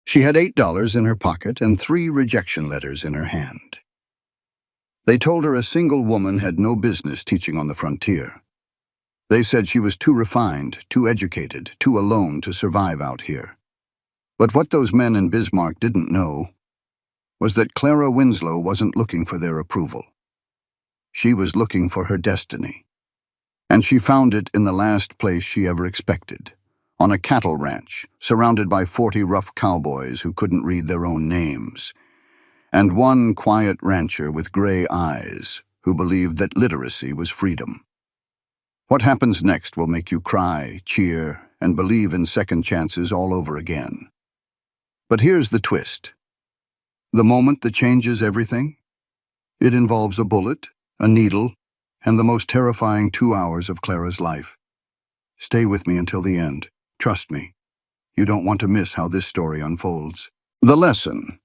She had $8 in her pocket and 3 rejection letters in her hand. They told her a single woman had no business teaching on the frontier. They said she was too refined, too educated, too alone to survive out here. But what those men in Bismarck didn't know was that Clara Winslow wasn't looking for their approval. She was looking for her destiny. And she found it in the last place she ever expected, on a cattle ranch, surrounded by 40 rough cowboys who couldn't read their own names, and one quiet rancher with gray eyes who believed that literacy was freedom. What happens next will make you cry, cheer, and believe in second chances all over again. But here's the twist. The moment that changes everything, it involves a bullet, a needle, and the most terrifying 2 hours of Clara's life. Stay with me until the end. Trust me. You don't want to miss how this story unfolds. The lesson.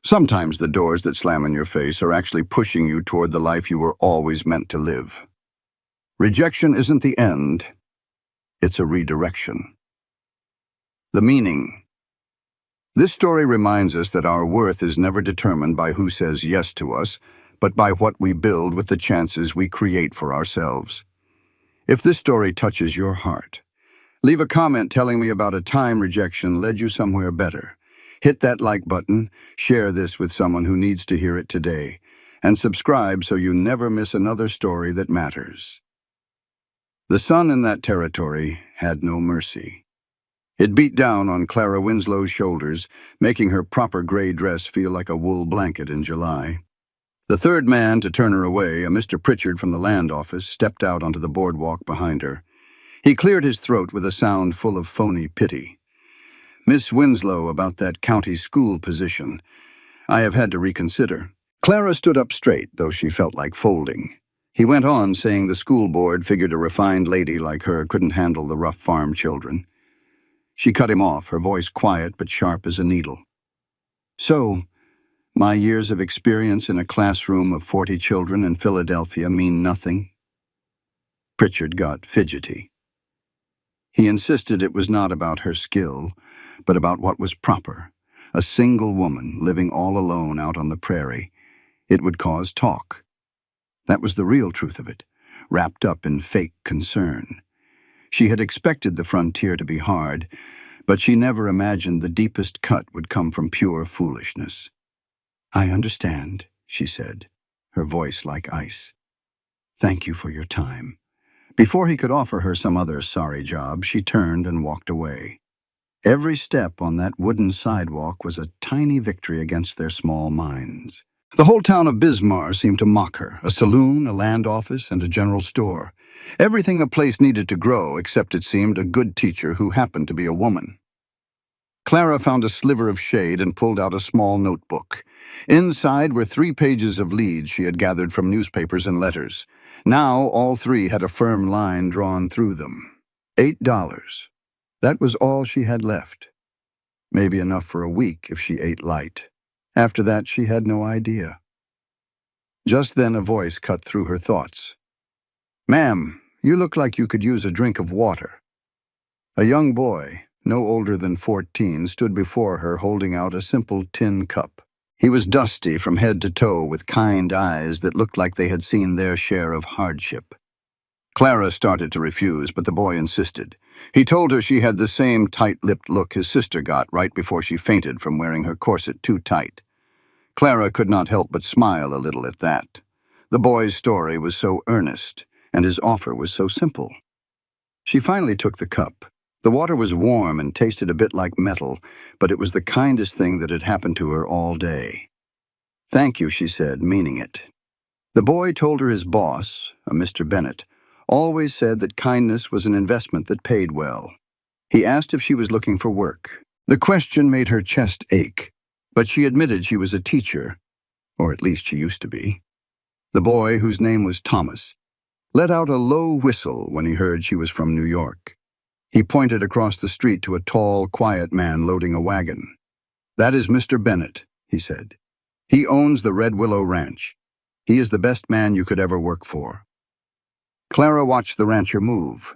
Sometimes the doors that slam in your face are actually pushing you toward the life you were always meant to live. Rejection isn't the end. It's a redirection. The meaning. This story reminds us that our worth is never determined by who says yes to us, but by what we build with the chances we create for ourselves. If this story touches your heart, leave a comment telling me about a time rejection led you somewhere better. Hit that like button, share this with someone who needs to hear it today, and subscribe so you never miss another story that matters. The sun in that territory had no mercy. It beat down on Clara Winslow's shoulders, making her proper gray dress feel like a wool blanket in July. The third man to turn her away, a Mr. Pritchard from the land office, stepped out onto the boardwalk behind her. He cleared his throat with a sound full of phony pity. "Miss Winslow, about that county school position. I have had to reconsider." Clara stood up straight, though she felt like folding. He went on, saying the school board figured a refined lady like her couldn't handle the rough farm children. She cut him off, her voice quiet but sharp as a needle. "So, my years of experience in a classroom of 40 children in Philadelphia mean nothing?" Pritchard got fidgety. He insisted it was not about her skill, but about what was proper. A single woman living all alone out on the prairie. It would cause talk. That was the real truth of it, wrapped up in fake concern. She had expected the frontier to be hard, but she never imagined the deepest cut would come from pure foolishness. "I understand," she said, her voice like ice. "Thank you for your time." Before he could offer her some other sorry job, she turned and walked away. Every step on that wooden sidewalk was a tiny victory against their small minds. The whole town of Bismarck seemed to mock her, a saloon, a land office, and a general store. Everything a place needed to grow, except it seemed a good teacher who happened to be a woman. Clara found a sliver of shade and pulled out a small notebook. Inside were 3 pages of leads she had gathered from newspapers and letters. Now all 3 had a firm line drawn through them. $8. That was all she had left. Maybe enough for a week if she ate light. After that, she had no idea. Just then a voice cut through her thoughts. "Ma'am, you look like you could use a drink of water." A young boy, no older than 14, stood before her holding out a simple tin cup. He was dusty from head to toe with kind eyes that looked like they had seen their share of hardship. Clara started to refuse, but the boy insisted. He told her she had the same tight-lipped look his sister got right before she fainted from wearing her corset too tight. Clara could not help but smile a little at that. The boy's story was so earnest, and his offer was so simple. She finally took the cup. The water was warm and tasted a bit like metal, but it was the kindest thing that had happened to her all day. "Thank you," she said, meaning it. The boy told her his boss, a Mr. Bennett, always said that kindness was an investment that paid well. He asked if she was looking for work. The question made her chest ache, but she admitted she was a teacher, or at least she used to be. The boy, whose name was Thomas, let out a low whistle when he heard she was from New York. He pointed across the street to a tall, quiet man loading a wagon. "That is Mr. Bennett," he said. "He owns the Red Willow Ranch. He is the best man you could ever work for." Clara watched the rancher move.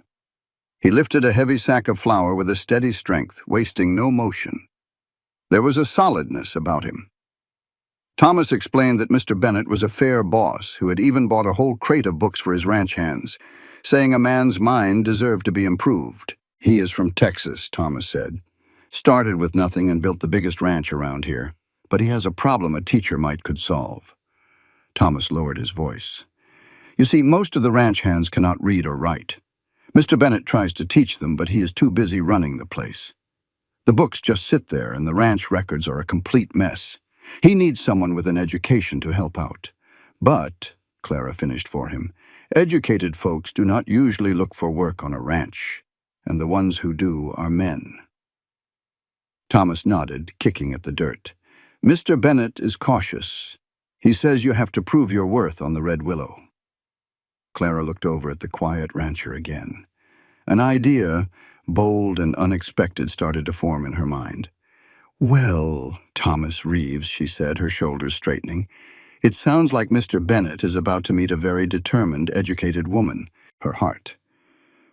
He lifted a heavy sack of flour with a steady strength, wasting no motion. There was a solidness about him. Thomas explained that Mr. Bennett was a fair boss who had even bought a whole crate of books for his ranch hands, saying a man's mind deserved to be improved. He is from Texas, Thomas said. Started with nothing and built the biggest ranch around here, but he has a problem a teacher could solve. Thomas lowered his voice. You see, most of the ranch hands cannot read or write. Mr. Bennett tries to teach them, but he is too busy running the place. The books just sit there, and the ranch records are a complete mess. He needs someone with an education to help out. But, Clara finished for him, educated folks do not usually look for work on a ranch, and the ones who do are men. Thomas nodded, kicking at the dirt. Mr. Bennett is cautious. He says you have to prove your worth on the Red Willow. Clara looked over at the quiet rancher again. An idea, bold and unexpected, started to form in her mind. Well, Thomas Reeves, she said, her shoulders straightening, it sounds like Mr. Bennett is about to meet a very determined, educated woman, her heart.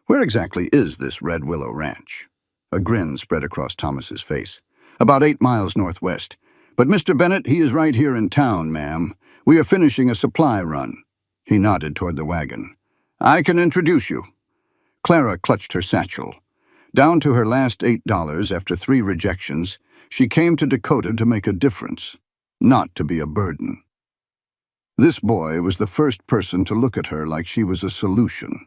Where exactly is this Red Willow Ranch? A grin spread across Thomas's face. About 8 miles northwest. But Mr. Bennett, he is right here in town, ma'am. We are finishing a supply run. He nodded toward the wagon. I can introduce you. Clara clutched her satchel. Down to her last $8 after 3 rejections, she came to Dakota to make a difference, not to be a burden. This boy was the first person to look at her like she was a solution.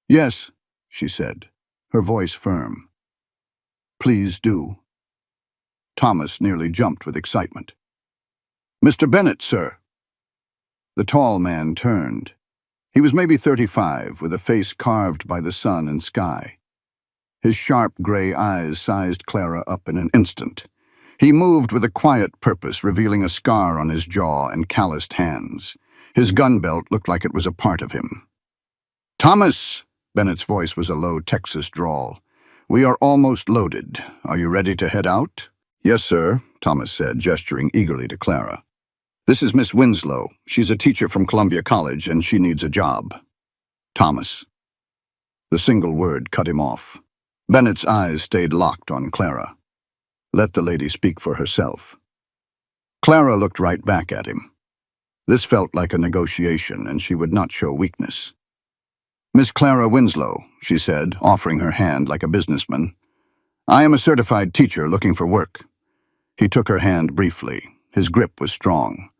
Yes, she said, her voice firm. Please do. Thomas nearly jumped with excitement. Mr. Bennett, sir. The tall man turned. He was maybe 35, with a face carved by the sun and sky. His sharp gray eyes sized Clara up in an instant. He moved with a quiet purpose, revealing a scar on his jaw and calloused hands. His gun belt looked like it was a part of him. Thomas! Bennett's voice was a low Texas drawl. We are almost loaded. Are you ready to head out? Yes, sir, Thomas said, gesturing eagerly to Clara. This is Miss Winslow. She's a teacher from Columbia College, and she needs a job. Thomas. The single word cut him off. Bennett's eyes stayed locked on Clara. Let the lady speak for herself. Clara looked right back at him. This felt like a negotiation, and she would not show weakness. Miss Clara Winslow, she said, offering her hand like a businessman. I am a certified teacher looking for work. He took her hand briefly. His grip was strong.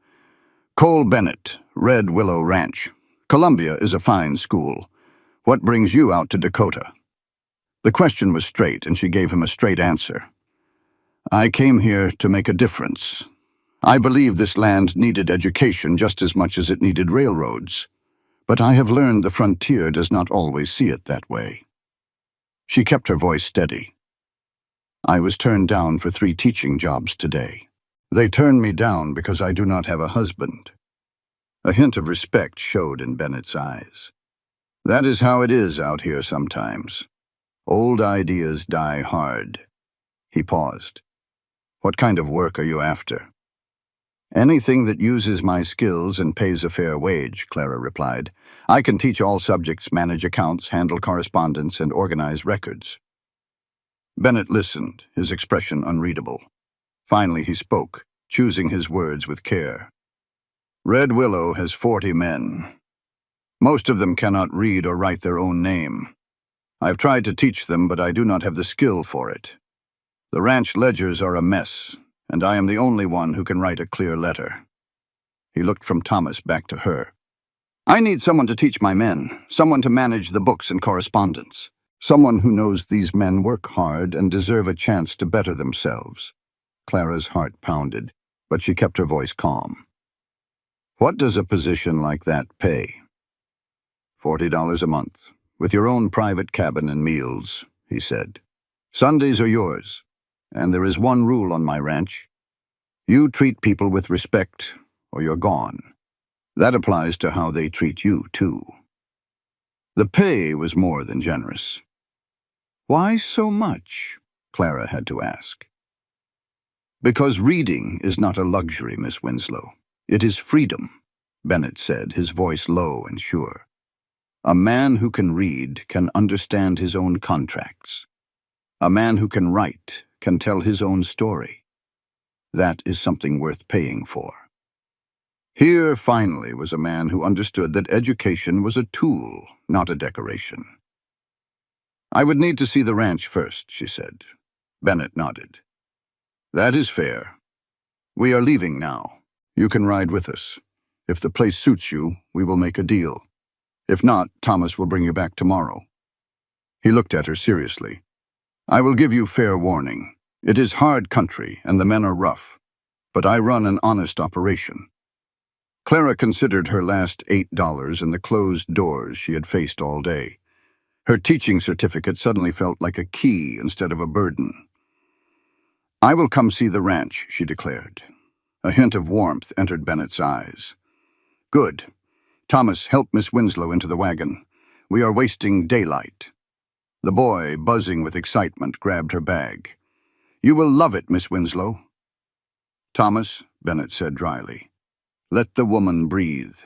Cole Bennett, Red Willow Ranch. Columbia is a fine school. What brings you out to Dakota? The question was straight, and she gave him a straight answer. I came here to make a difference. I believe this land needed education just as much as it needed railroads. But I have learned the frontier does not always see it that way. She kept her voice steady. I was turned down for 3 teaching jobs today. They turned me down because I do not have a husband. A hint of respect showed in Bennett's eyes. That is how it is out here sometimes. Old ideas die hard. He paused. What kind of work are you after? Anything that uses my skills and pays a fair wage, Clara replied. I can teach all subjects, manage accounts, handle correspondence, and organize records. Bennett listened, his expression unreadable. Finally he spoke, choosing his words with care. Red Willow has 40 men. Most of them cannot read or write their own name. I've tried to teach them, but I do not have the skill for it. The ranch ledgers are a mess, and I am the only one who can write a clear letter. He looked from Thomas back to her. I need someone to teach my men, someone to manage the books and correspondence, someone who knows these men work hard and deserve a chance to better themselves. Clara's heart pounded, but she kept her voice calm. What does a position like that pay? $40 a month, with your own private cabin and meals, he said. Sundays are yours, and there is one rule on my ranch. You treat people with respect, or you're gone. That applies to how they treat you, too. The pay was more than generous. Why so much? Clara had to ask. Because reading is not a luxury, Miss Winslow. It is freedom, Bennett said, his voice low and sure. A man who can read can understand his own contracts. A man who can write can tell his own story. That is something worth paying for. Here, finally, was a man who understood that education was a tool, not a decoration. "I would need to see the ranch first," she said. Bennett nodded. "That is fair. We are leaving now. You can ride with us. If the place suits you, we will make a deal. If not, Thomas will bring you back tomorrow." He looked at her seriously. "I will give you fair warning. It is hard country, and the men are rough. But I run an honest operation." Clara considered her last $8 and the closed doors she had faced all day. Her teaching certificate suddenly felt like a key instead of a burden. "I will come see the ranch," she declared. A hint of warmth entered Bennett's eyes. "Good. Thomas, help Miss Winslow into the wagon. We are wasting daylight." The boy, buzzing with excitement, grabbed her bag. "You will love it, Miss Winslow." "Thomas," Bennett said dryly, "let the woman breathe."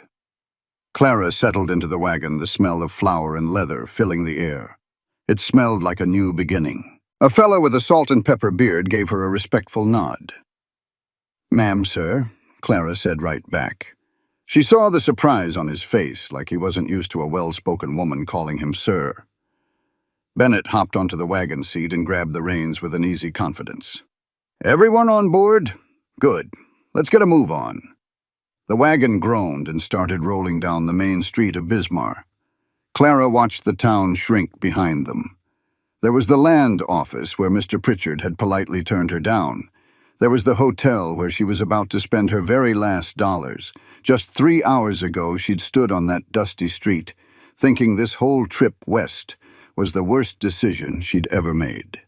Clara settled into the wagon, the smell of flour and leather filling the air. It smelled like a new beginning. A fellow with a salt and pepper beard gave her a respectful nod. "Ma'am, sir," Clara said right back. She saw the surprise on his face, like he wasn't used to a well-spoken woman calling him sir. Bennett hopped onto the wagon seat and grabbed the reins with an easy confidence. "Everyone on board? Good. Let's get a move on." The wagon groaned and started rolling down the main street of Bismarck. Clara watched the town shrink behind them. There was the land office where Mr. Pritchard had politely turned her down. There was the hotel where she was about to spend her very last dollars. Just 3 hours ago she'd stood on that dusty street, thinking this whole trip west was the worst decision she'd ever made.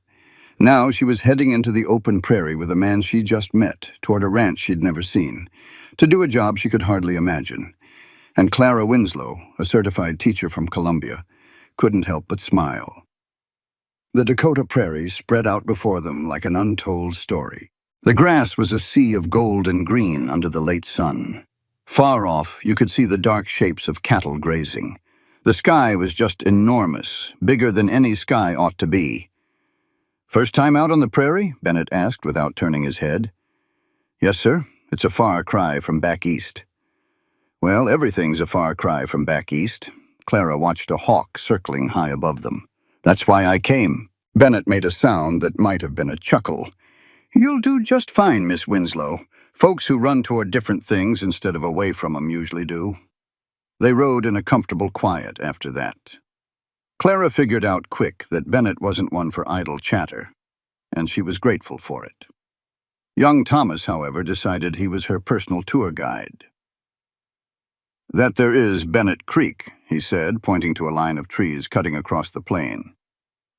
Now she was heading into the open prairie with a man she'd just met, toward a ranch she'd never seen, to do a job she could hardly imagine. And Clara Winslow, a certified teacher from Columbia, couldn't help but smile. The Dakota prairies spread out before them like an untold story. The grass was a sea of gold and green under the late sun. Far off, you could see the dark shapes of cattle grazing. The sky was just enormous, bigger than any sky ought to be. "First time out on the prairie?" Bennett asked without turning his head. "Yes, sir. It's a far cry from back east." "Well, everything's a far cry from back east." Clara watched a hawk circling high above them. "That's why I came." Bennett made a sound that might have been a chuckle. "You'll do just fine, Miss Winslow. Folks who run toward different things instead of away from 'em usually do." They rode in a comfortable quiet after that. Clara figured out quick that Bennett wasn't one for idle chatter, and she was grateful for it. Young Thomas, however, decided he was her personal tour guide. "That there is Bennett Creek," he said, pointing to a line of trees cutting across the plain.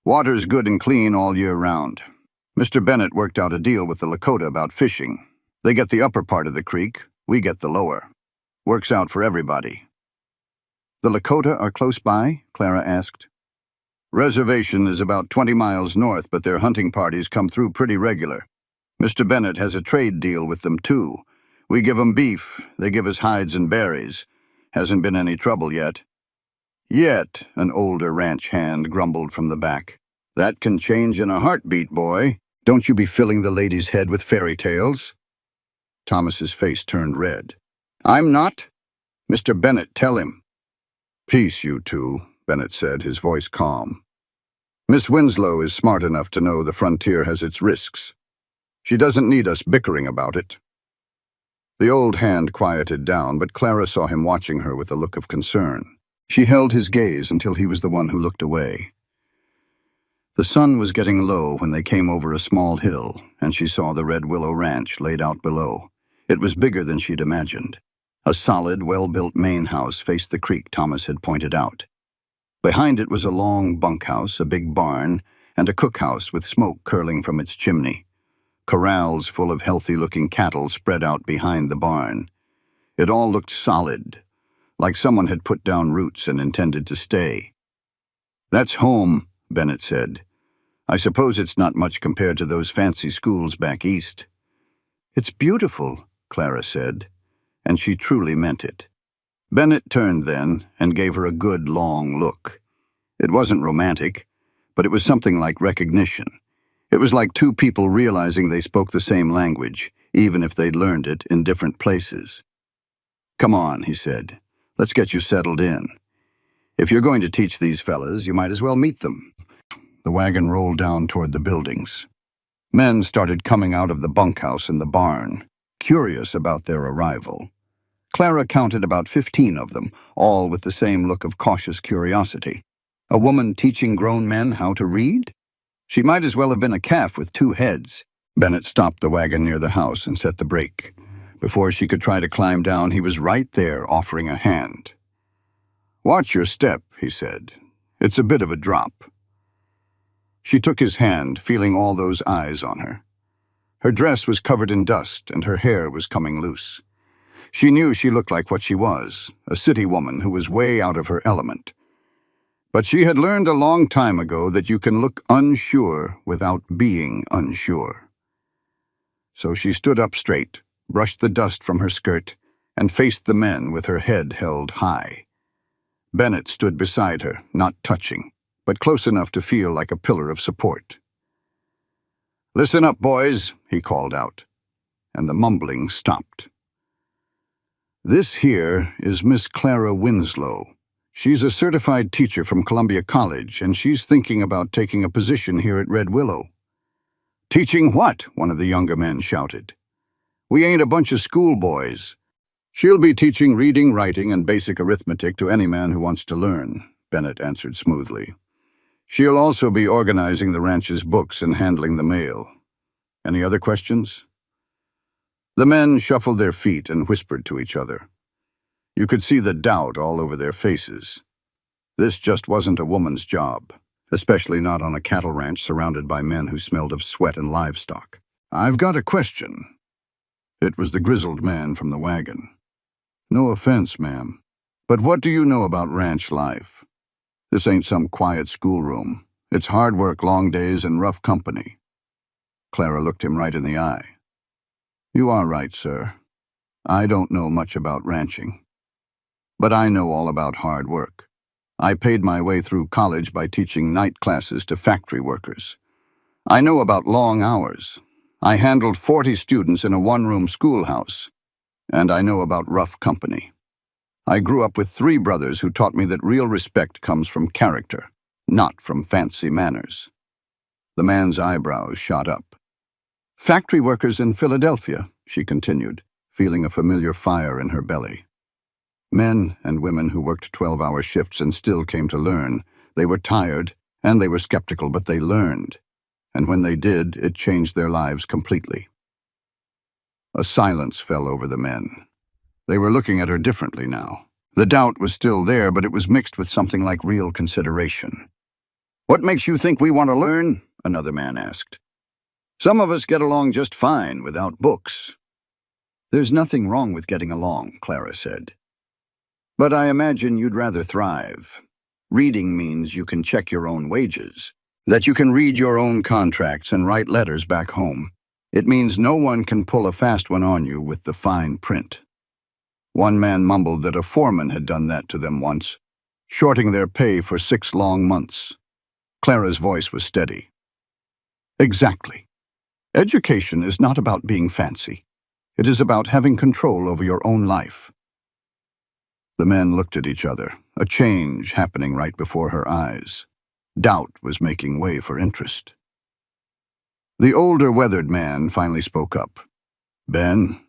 "Water's good and clean all year round. Mr. Bennett worked out a deal with the Lakota about fishing. They get the upper part of the creek, we get the lower. Works out for everybody." "The Lakota are close by?" Clara asked. "Reservation is about 20 miles north, but their hunting parties come through pretty regular. Mr. Bennett has a trade deal with them, too. We give 'em beef, they give us hides and berries. Hasn't been any trouble yet." "Yet," an older ranch hand grumbled from the back. "That can change in a heartbeat, boy. Don't you be filling the lady's head with fairy tales." Thomas's face turned red. "I'm not. Mr. Bennett, tell him." "Peace, you two," Bennett said, his voice calm. "Miss Winslow is smart enough to know the frontier has its risks. She doesn't need us bickering about it." The old hand quieted down, but Clara saw him watching her with a look of concern. She held his gaze until he was the one who looked away. The sun was getting low when they came over a small hill, and she saw the Red Willow Ranch laid out below. It was bigger than she'd imagined. A solid, well-built main house faced the creek Thomas had pointed out. Behind it was a long bunkhouse, a big barn, and a cookhouse with smoke curling from its chimney. Corrals full of healthy-looking cattle spread out behind the barn. It all looked solid, like someone had put down roots and intended to stay. "That's home," Bennett said. "I suppose it's not much compared to those fancy schools back east." "It's beautiful," Clara said, and she truly meant it. Bennett turned then and gave her a good long look. It wasn't romantic, but it was something like recognition. It was like two people realizing they spoke the same language, even if they'd learned it in different places. "Come on," he said. "Let's get you settled in. If you're going to teach these fellas, you might as well meet them." The wagon rolled down toward the buildings. Men started coming out of the bunkhouse in the barn, curious about their arrival. Clara counted about 15 of them, all with the same look of cautious curiosity. A woman teaching grown men how to read? She might as well have been a calf with two heads. Bennett stopped the wagon near the house and set the brake. Before she could try to climb down, he was right there, offering a hand. "Watch your step," he said. "It's a bit of a drop." She took his hand, feeling all those eyes on her. Her dress was covered in dust, and her hair was coming loose. She knew she looked like what she was, a city woman who was way out of her element. But she had learned a long time ago that you can look unsure without being unsure. So she stood up straight, brushed the dust from her skirt, and faced the men with her head held high. Bennett stood beside her, not touching, but close enough to feel like a pillar of support. "Listen up, boys," he called out, and the mumbling stopped. "This here is Miss Clara Winslow. She's a certified teacher from Columbia College, and she's thinking about taking a position here at Red Willow." "Teaching what?" one of the younger men shouted. "We ain't a bunch of schoolboys." "She'll be teaching reading, writing, and basic arithmetic to any man who wants to learn," Bennett answered smoothly. "She'll also be organizing the ranch's books and handling the mail. Any other questions?" The men shuffled their feet and whispered to each other. You could see the doubt all over their faces. This just wasn't a woman's job, especially not on a cattle ranch surrounded by men who smelled of sweat and livestock. "I've got a question." It was the grizzled man from the wagon. "No offense, ma'am, but what do you know about ranch life? This ain't some quiet schoolroom. It's hard work, long days, and rough company." Clara looked him right in the eye. "You are right, sir. I don't know much about ranching. But I know all about hard work. I paid my way through college by teaching night classes to factory workers. I know about long hours. I handled 40 students in a one-room schoolhouse. And I know about rough company. I grew up with 3 brothers who taught me that real respect comes from character, not from fancy manners." The man's eyebrows shot up. "Factory workers in Philadelphia," she continued, feeling a familiar fire in her belly. Men and women who worked 12-hour shifts and still came to learn. They were tired, and they were skeptical, but they learned. And when they did, it changed their lives completely. A silence fell over the men. They were looking at her differently now. The doubt was still there, but it was mixed with something like real consideration. "What makes you think we want to learn?" another man asked. "Some of us get along just fine without books." "There's nothing wrong with getting along," Clara said. "But I imagine you'd rather thrive. Reading means you can check your own wages, that you can read your own contracts and write letters back home. It means no one can pull a fast one on you with the fine print." One man mumbled that a foreman had done that to them once, shorting their pay for 6 long months. Clara's voice was steady. "Exactly. Education is not about being fancy. It is about having control over your own life." The men looked at each other, a change happening right before her eyes. Doubt was making way for interest. The older, weathered man finally spoke up. "Ben,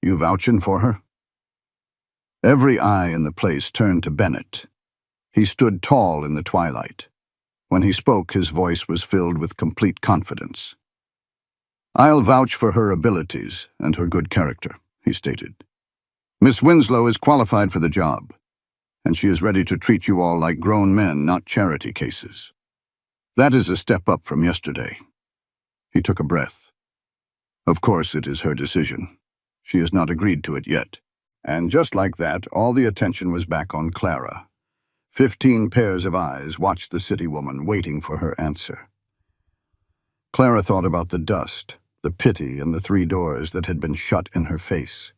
you vouching for her?" Every eye in the place turned to Bennett. He stood tall in the twilight. When he spoke, his voice was filled with complete confidence. "I'll vouch for her abilities and her good character," he stated. "Miss Winslow is qualified for the job, and she is ready to treat you all like grown men, not charity cases. That is a step up from yesterday." He took a breath. "Of course it is her decision. She has not agreed to it yet." And just like that, all the attention was back on Clara. 15 pairs of eyes watched the city woman, waiting for her answer. Clara thought about the dust, the pity, and the 3 doors that had been shut in her face.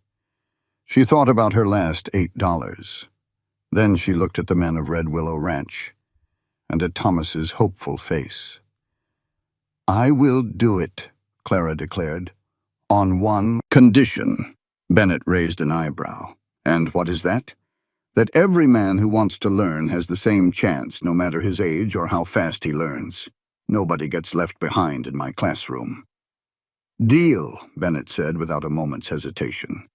She thought about her last $8. Then she looked at the men of Red Willow Ranch, and at Thomas's hopeful face. "I will do it," Clara declared. On one condition. Bennett raised an eyebrow. And what is that? That every man who wants to learn has the same chance, no matter his age or how fast he learns. Nobody gets left behind in my classroom. Deal, Bennett said without a moment's hesitation.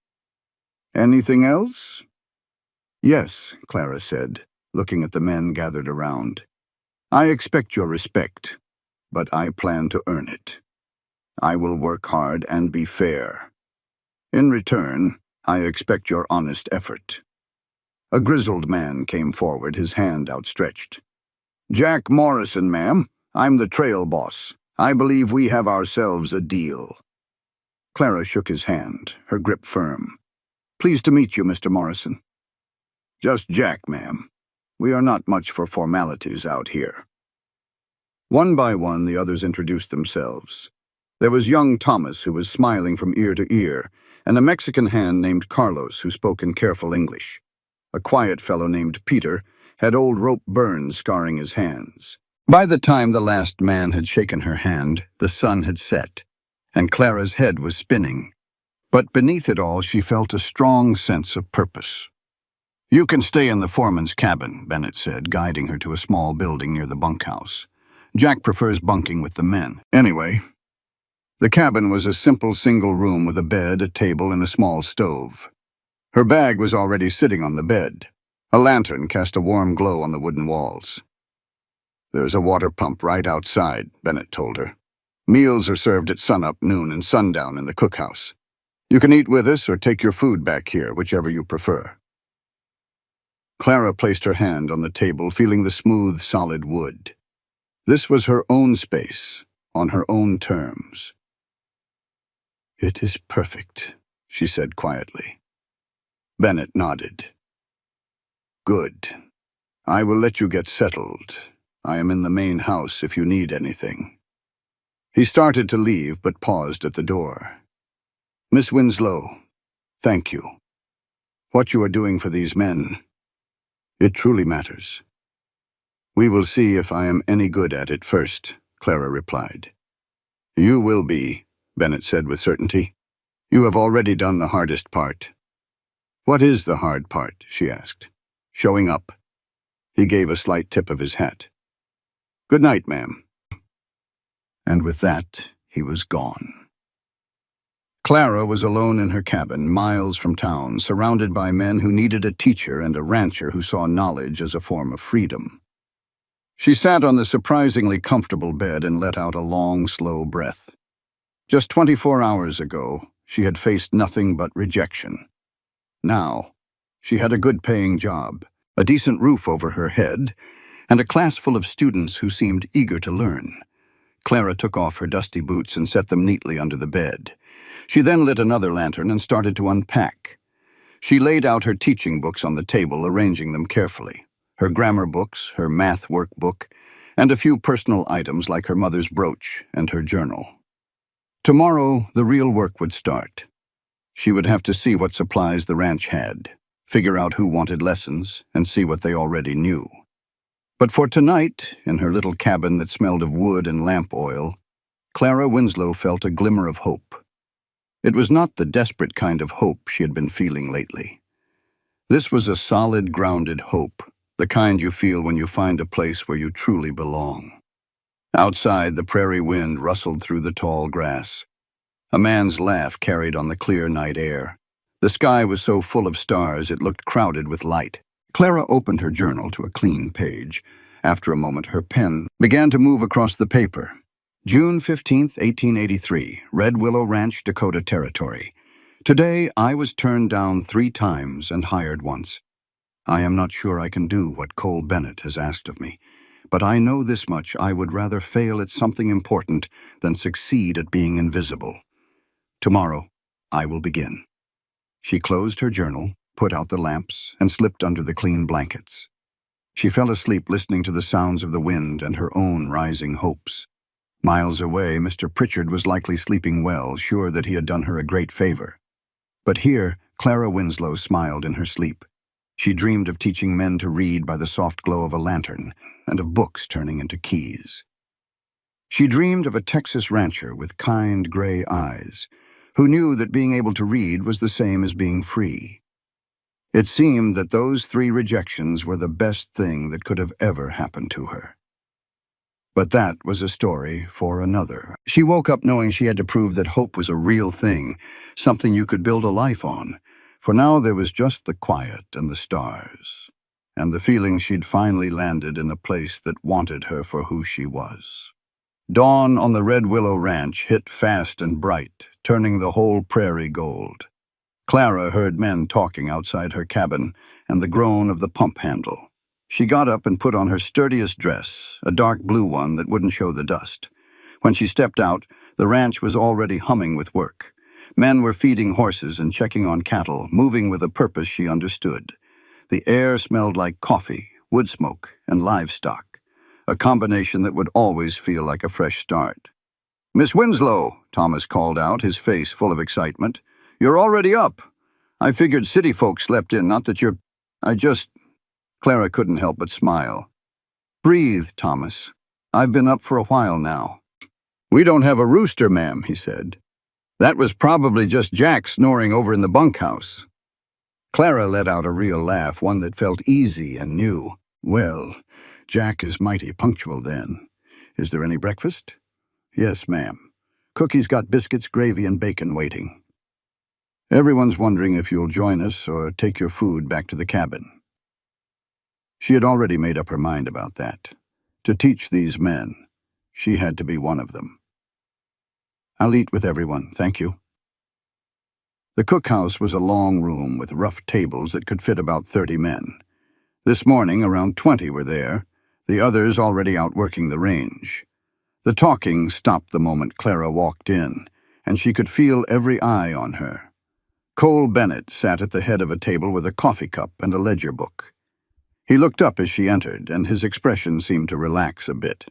Anything else? Yes, Clara said, looking at the men gathered around. I expect your respect, but I plan to earn it. I will work hard and be fair. In return, I expect your honest effort. A grizzled man came forward, his hand outstretched. Jack Morrison, ma'am. I'm the trail boss. I believe we have ourselves a deal. Clara shook his hand, her grip firm. Pleased to meet you, Mr. Morrison. Just Jack, ma'am. We are not much for formalities out here. One by one, the others introduced themselves. There was young Thomas, who was smiling from ear to ear, and a Mexican hand named Carlos, who spoke in careful English. A quiet fellow named Peter had old rope burns scarring his hands. By the time the last man had shaken her hand, the sun had set, and Clara's head was spinning. But beneath it all, she felt a strong sense of purpose. You can stay in the foreman's cabin, Bennett said, guiding her to a small building near the bunkhouse. Jack prefers bunking with the men. Anyway, the cabin was a simple single room with a bed, a table, and a small stove. Her bag was already sitting on the bed. A lantern cast a warm glow on the wooden walls. There's a water pump right outside, Bennett told her. Meals are served at sunup, noon, and sundown in the cookhouse. You can eat with us or take your food back here, whichever you prefer. Clara placed her hand on the table, feeling the smooth, solid wood. This was her own space, on her own terms. It is perfect, she said quietly. Bennett nodded. Good. I will let you get settled. I am in the main house if you need anything. He started to leave, but paused at the door. Miss Winslow, thank you. What you are doing for these men, it truly matters. We will see if I am any good at it first, Clara replied. You will be, Bennett said with certainty. You have already done the hardest part. What is the hard part, she asked. Showing up. He gave a slight tip of his hat. Good night, ma'am. And with that, he was gone. Clara was alone in her cabin, miles from town, surrounded by men who needed a teacher and a rancher who saw knowledge as a form of freedom. She sat on the surprisingly comfortable bed and let out a long, slow breath. Just 24 hours ago, she had faced nothing but rejection. Now, she had a good-paying job, a decent roof over her head, and a class full of students who seemed eager to learn. Clara took off her dusty boots and set them neatly under the bed. She then lit another lantern and started to unpack. She laid out her teaching books on the table, arranging them carefully. Her grammar books, her math workbook, and a few personal items like her mother's brooch and her journal. Tomorrow, the real work would start. She would have to see what supplies the ranch had, figure out who wanted lessons, and see what they already knew. But for tonight, in her little cabin that smelled of wood and lamp oil, Clara Winslow felt a glimmer of hope. It was not the desperate kind of hope she had been feeling lately. This was a solid, grounded hope, the kind you feel when you find a place where you truly belong. Outside, the prairie wind rustled through the tall grass. A man's laugh carried on the clear night air. The sky was so full of stars it looked crowded with light. Clara opened her journal to a clean page. After a moment, her pen began to move across the paper. June 15th, 1883, Red Willow Ranch, Dakota Territory. Today, I was turned down 3 times and hired once. I am not sure I can do what Cole Bennett has asked of me, but I know this much: I would rather fail at something important than succeed at being invisible. Tomorrow, I will begin. She closed her journal, put out the lamps, and slipped under the clean blankets. She fell asleep listening to the sounds of the wind and her own rising hopes. Miles away, Mr. Pritchard was likely sleeping well, sure that he had done her a great favor. But here, Clara Winslow smiled in her sleep. She dreamed of teaching men to read by the soft glow of a lantern, and of books turning into keys. She dreamed of a Texas rancher with kind gray eyes, who knew that being able to read was the same as being free. It seemed that those 3 rejections were the best thing that could have ever happened to her. But that was a story for another. She woke up knowing she had to prove that hope was a real thing, something you could build a life on. For now there was just the quiet and the stars, and the feeling she'd finally landed in a place that wanted her for who she was. Dawn on the Red Willow Ranch hit fast and bright, turning the whole prairie gold. Clara heard men talking outside her cabin and the groan of the pump handle. She got up and put on her sturdiest dress, a dark blue one that wouldn't show the dust. When she stepped out, the ranch was already humming with work. Men were feeding horses and checking on cattle, moving with a purpose she understood. The air smelled like coffee, wood smoke, and livestock, a combination that would always feel like a fresh start. "Miss Winslow," Thomas called out, his face full of excitement. "You're already up. I figured city folks slept in, not that you're... Clara couldn't help but smile. "Breathe, Thomas. I've been up for a while now." "We don't have a rooster, ma'am," he said. "That was probably just Jack snoring over in the bunkhouse." Clara let out a real laugh, one that felt easy and new. "Well, Jack is mighty punctual then. Is there any breakfast?" "Yes, ma'am. Cookie's got biscuits, gravy, and bacon waiting." "Everyone's wondering if you'll join us or take your food back to the cabin." She had already made up her mind about that. To teach these men, she had to be one of them. "I'll eat with everyone, thank you." The cookhouse was a long room with rough tables that could fit about 30 men. This morning, around 20 were there, the others already out working the range. The talking stopped the moment Clara walked in, and she could feel every eye on her. Cole Bennett sat at the head of a table with a coffee cup and a ledger book. He looked up as she entered, and his expression seemed to relax a bit.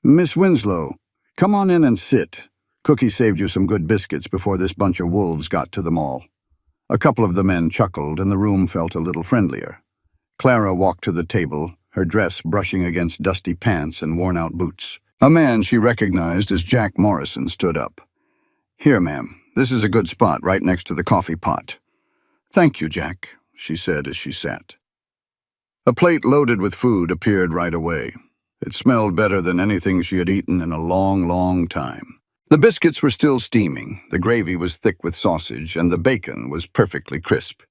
"Miss Winslow, come on in and sit. Cookie saved you some good biscuits before this bunch of wolves got to them all." A couple of the men chuckled, and the room felt a little friendlier. Clara walked to the table, her dress brushing against dusty pants and worn-out boots. A man she recognized as Jack Morrison stood up. "Here, ma'am, this is a good spot right next to the coffee pot." "Thank you, Jack," she said as she sat. A plate loaded with food appeared right away. It smelled better than anything she had eaten in a long, long time. The biscuits were still steaming, the gravy was thick with sausage, and the bacon was perfectly crisp.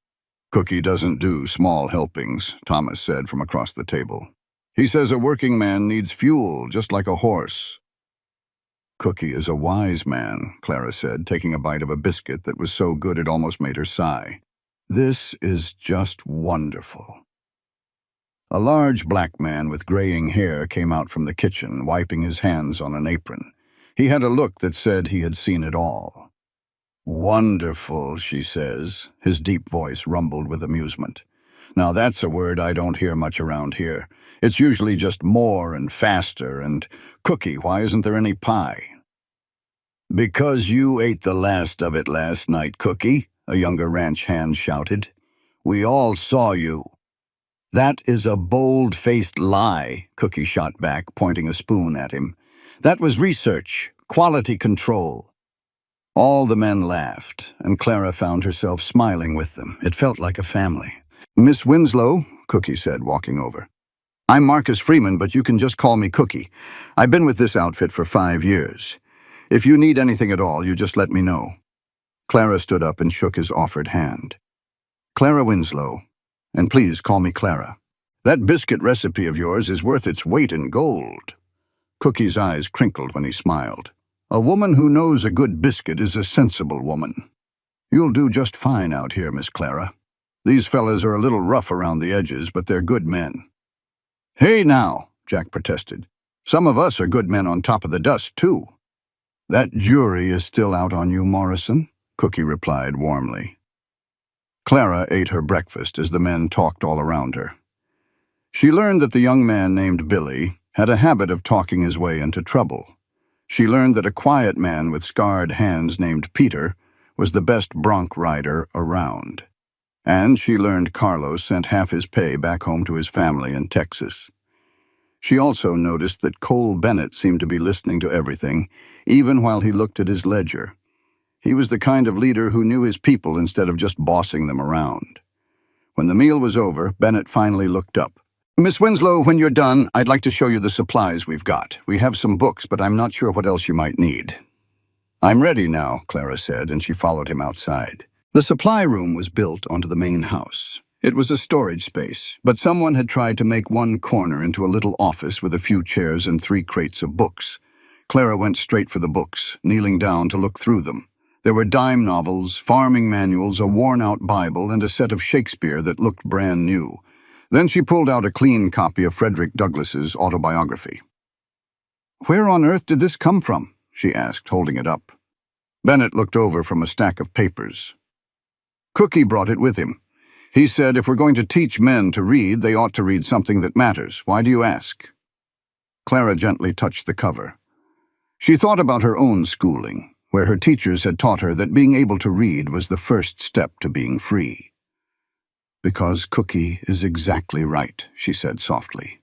"Cookie doesn't do small helpings," Thomas said from across the table. "He says a working man needs fuel, just like a horse." "Cookie is a wise man," Clara said, taking a bite of a biscuit that was so good it almost made her sigh. "This is just wonderful." A large black man with graying hair came out from the kitchen, wiping his hands on an apron. He had a look that said he had seen it all. "Wonderful," she says. His deep voice rumbled with amusement. "Now that's a word I don't hear much around here. It's usually just more and faster and, Cookie, why isn't there any pie?" "Because you ate the last of it last night, Cookie," a younger ranch hand shouted. "We all saw you." "That is a bold-faced lie," Cookie shot back, pointing a spoon at him. "That was research, quality control." All the men laughed, and Clara found herself smiling with them. It felt like a family. "Miss Winslow," Cookie said, walking over. "I'm Marcus Freeman, but you can just call me Cookie. I've been with this outfit for 5 years. If you need anything at all, you just let me know." Clara stood up and shook his offered hand. "Clara Winslow, and please call me Clara. That biscuit recipe of yours is worth its weight in gold." Cookie's eyes crinkled when he smiled. "A woman who knows a good biscuit is a sensible woman. You'll do just fine out here, Miss Clara. These fellas are a little rough around the edges, but they're good men." "Hey now," Jack protested. "Some of us are good men on top of the dust, too." "That jury is still out on you, Morrison," Cookie replied warmly. Clara ate her breakfast as the men talked all around her. She learned that the young man named Billy had a habit of talking his way into trouble. She learned that a quiet man with scarred hands named Peter was the best bronc rider around. And she learned Carlos sent half his pay back home to his family in Texas. She also noticed that Cole Bennett seemed to be listening to everything, even while he looked at his ledger. He was the kind of leader who knew his people instead of just bossing them around. When the meal was over, Bennett finally looked up. "Miss Winslow, when you're done, I'd like to show you the supplies we've got. We have some books, but I'm not sure what else you might need." "I'm ready now," Clara said, and she followed him outside. The supply room was built onto the main house. It was a storage space, but someone had tried to make one corner into a little office with a few chairs and 3 crates of books. Clara went straight for the books, kneeling down to look through them. There were dime novels, farming manuals, a worn-out Bible, and a set of Shakespeare that looked brand new. Then she pulled out a clean copy of Frederick Douglass's autobiography. "Where on earth did this come from?" she asked, holding it up. Bennett looked over from a stack of papers. "Cookie brought it with him. He said if we're going to teach men to read, they ought to read something that matters. Why do you ask?" Clara gently touched the cover. She thought about her own schooling, where her teachers had taught her that being able to read was the first step to being free. "Because Cookie is exactly right," she said softly.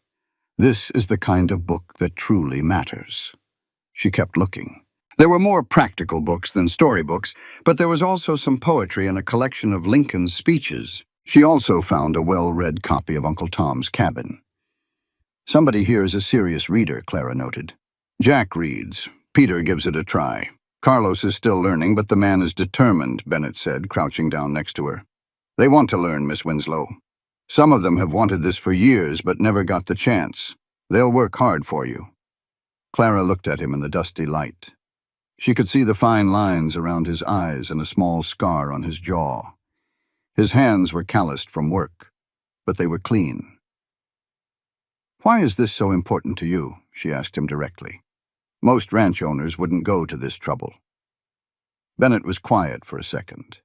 "This is the kind of book that truly matters." She kept looking. There were more practical books than storybooks, but there was also some poetry and a collection of Lincoln's speeches. She also found a well-read copy of Uncle Tom's Cabin. "Somebody here is a serious reader," Clara noted. "Jack reads. Peter gives it a try. Carlos is still learning, but the man is determined," Bennett said, crouching down next to her. "They want to learn, Miss Winslow. Some of them have wanted this for years, but never got the chance. They'll work hard for you." Clara looked at him in the dusty light. She could see the fine lines around his eyes and a small scar on his jaw. His hands were calloused from work, but they were clean. "Why is this so important to you?" she asked him directly. "Most ranch owners wouldn't go to this trouble." Bennett was quiet for a second.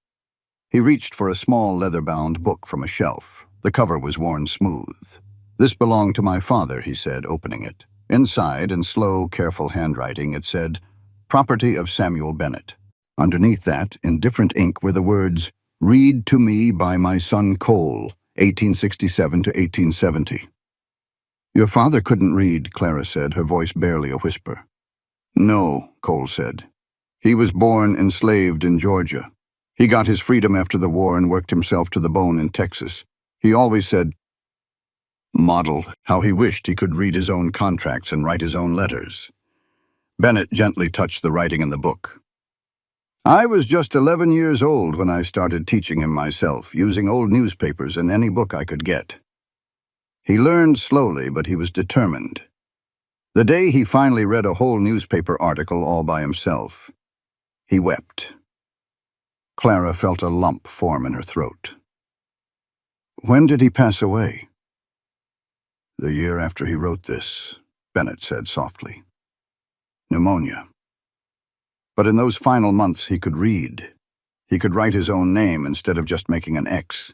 He reached for a small leather-bound book from a shelf. The cover was worn smooth. "This belonged to my father," he said, opening it. Inside, in slow, careful handwriting, it said, "Property of Samuel Bennett." Underneath that, in different ink, were the words, "Read to me by my son Cole, 1867 to 1870. "Your father couldn't read," Clara said, her voice barely a whisper. "No," Cole said. "He was born enslaved in Georgia. He got his freedom after the war and worked himself to the bone in Texas. He always said," modeled how he wished he could read his own contracts and write his own letters. Bennett gently touched the writing in the book. "I was just 11 years old when I started teaching him myself, using old newspapers and any book I could get." He learned slowly, but he was determined. The day he finally read a whole newspaper article all by himself, he wept. Clara felt a lump form in her throat. "When did he pass away?" "The year after he wrote this," Bennett said softly. "Pneumonia. But in those final months he could read. He could write his own name instead of just making an X.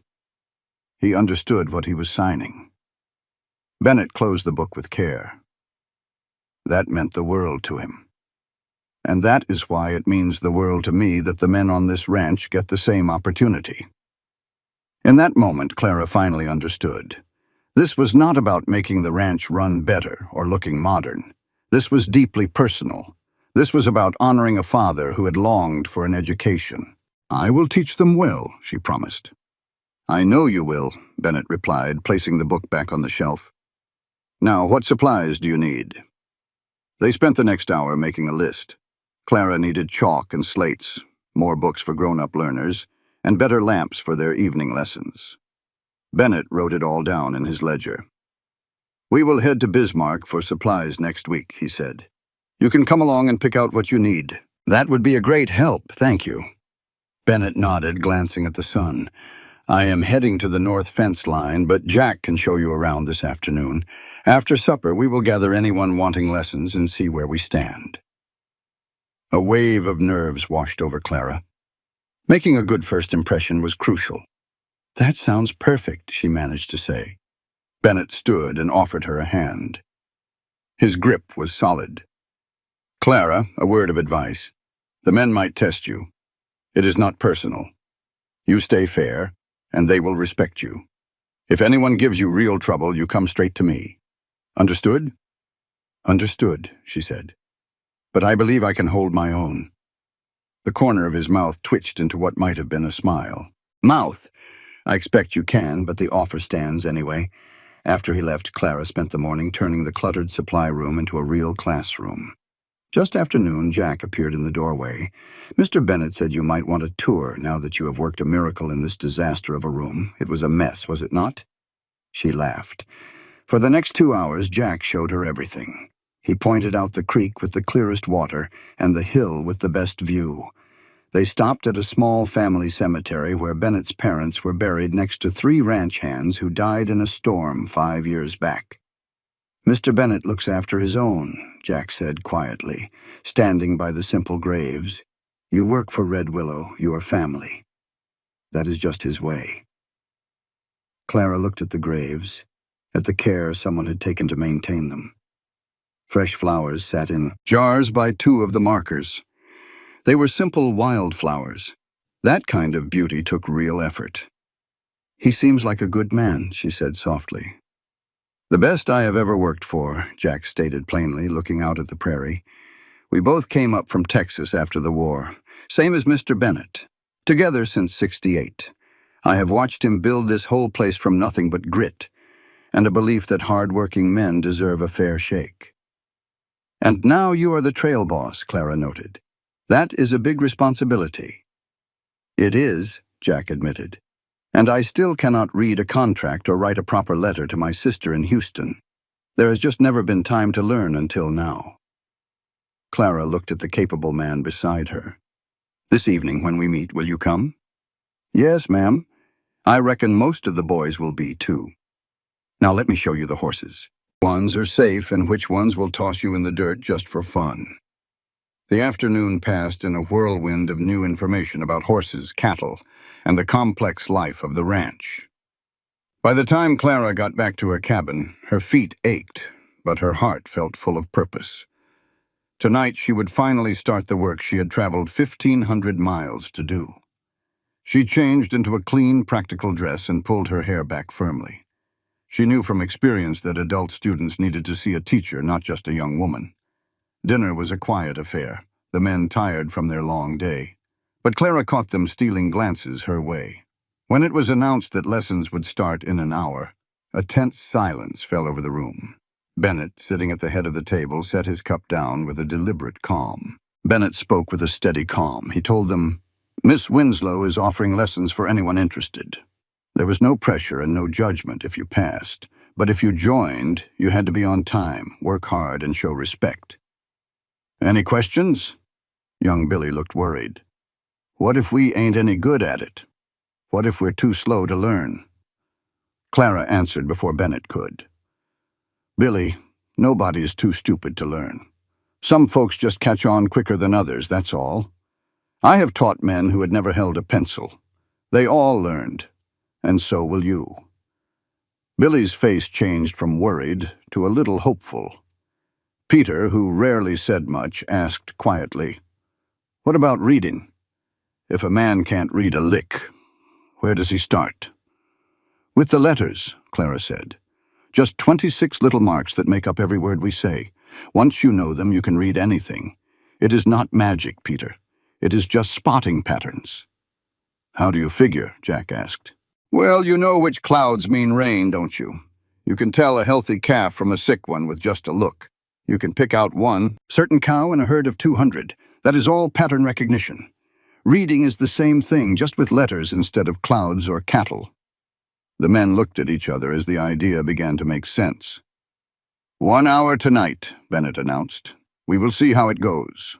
He understood what he was signing." Bennett closed the book with care. That meant the world to him. And that is why it means the world to me that the men on this ranch get the same opportunity. In that moment, Clara finally understood. This was not about making the ranch run better or looking modern. This was deeply personal. This was about honoring a father who had longed for an education. "I will teach them well," she promised. "I know you will," Bennett replied, placing the book back on the shelf. "Now, what supplies do you need?" They spent the next hour making a list. Clara needed chalk and slates, more books for grown-up learners, and better lamps for their evening lessons. Bennett wrote it all down in his ledger. "We will head to Bismarck for supplies next week," he said. "You can come along and pick out what you need." "That would be a great help, thank you." Bennett nodded, glancing at the sun. "I am heading to the north fence line, but Jack can show you around this afternoon. After supper, we will gather anyone wanting lessons and see where we stand." A wave of nerves washed over Clara. Making a good first impression was crucial. "That sounds perfect," she managed to say. Bennett stood and offered her a hand. His grip was solid. "Clara, a word of advice. The men might test you. It is not personal. You stay fair, and they will respect you. If anyone gives you real trouble, you come straight to me. Understood?" "Understood," she said. "But I believe I can hold my own." The corner of his mouth twitched into what might have been a smile. Mouth! I expect you can, but the offer stands anyway. After he left, Clara spent the morning turning the cluttered supply room into a real classroom. Just after noon, Jack appeared in the doorway. Mr. Bennett said you might want a tour now that you have worked a miracle in this disaster of a room. It was a mess, was it not? She laughed. For the next 2 hours, Jack showed her everything. He pointed out the creek with the clearest water and the hill with the best view. They stopped at a small family cemetery where Bennett's parents were buried next to 3 ranch hands who died in a storm 5 years back. Mr. Bennett looks after his own, Jack said quietly, standing by the simple graves. You work for Red Willow, your family. That is just his way. Clara looked at the graves, at the care someone had taken to maintain them. Fresh flowers sat in jars by 2 of the markers. They were simple wildflowers. That kind of beauty took real effort. He seems like a good man, she said softly. The best I have ever worked for, Jack stated plainly, looking out at the prairie. We both came up from Texas after the war, same as Mr. Bennett. Together since '68. I have watched him build this whole place from nothing but grit, and a belief that hard-working men deserve a fair shake. And now you are the trail boss, Clara noted. That is a big responsibility. It is, Jack admitted. And I still cannot read a contract or write a proper letter to my sister in Houston. There has just never been time to learn until now. Clara looked at the capable man beside her. This evening when we meet, will you come? Yes, ma'am. I reckon most of the boys will be, too. Now let me show you the horses. Ones are safe and which ones will toss you in the dirt just for fun. The afternoon passed in a whirlwind of new information about horses, cattle, and the complex life of the ranch. By the time Clara got back to her cabin, her feet ached, but her heart felt full of purpose. Tonight she would finally start the work she had traveled 1,500 miles to do. She changed into a clean, practical dress and pulled her hair back firmly. She knew from experience that adult students needed to see a teacher, not just a young woman. Dinner was a quiet affair, the men tired from their long day. But Clara caught them stealing glances her way. When it was announced that lessons would start in an hour, a tense silence fell over the room. Bennett, sitting at the head of the table, set his cup down with a deliberate calm. Bennett spoke with a steady calm. He told them, Miss Winslow is offering lessons for anyone interested. There was no pressure and no judgment if you passed, but if you joined, you had to be on time, work hard, and show respect. Any questions? Young Billy looked worried. What if we ain't any good at it? What if we're too slow to learn? Clara answered before Bennett could. Billy, nobody is too stupid to learn. Some folks just catch on quicker than others, that's all. I have taught men who had never held a pencil. They all learned, and so will you. Billy's face changed from worried to a little hopeful. Peter, who rarely said much, asked quietly, What about reading? If a man can't read a lick, where does he start? With the letters, Clara said. Just 26 little marks that make up every word we say. Once you know them, you can read anything. It is not magic, Peter. It is just spotting patterns. How do you figure? Jack asked. Well, you know which clouds mean rain, don't you? You can tell a healthy calf from a sick one with just a look. You can pick out one certain cow in a herd of 200. That is all pattern recognition. Reading is the same thing, just with letters instead of clouds or cattle. The men looked at each other as the idea began to make sense. 1 hour tonight, Bennett announced. We will see how it goes.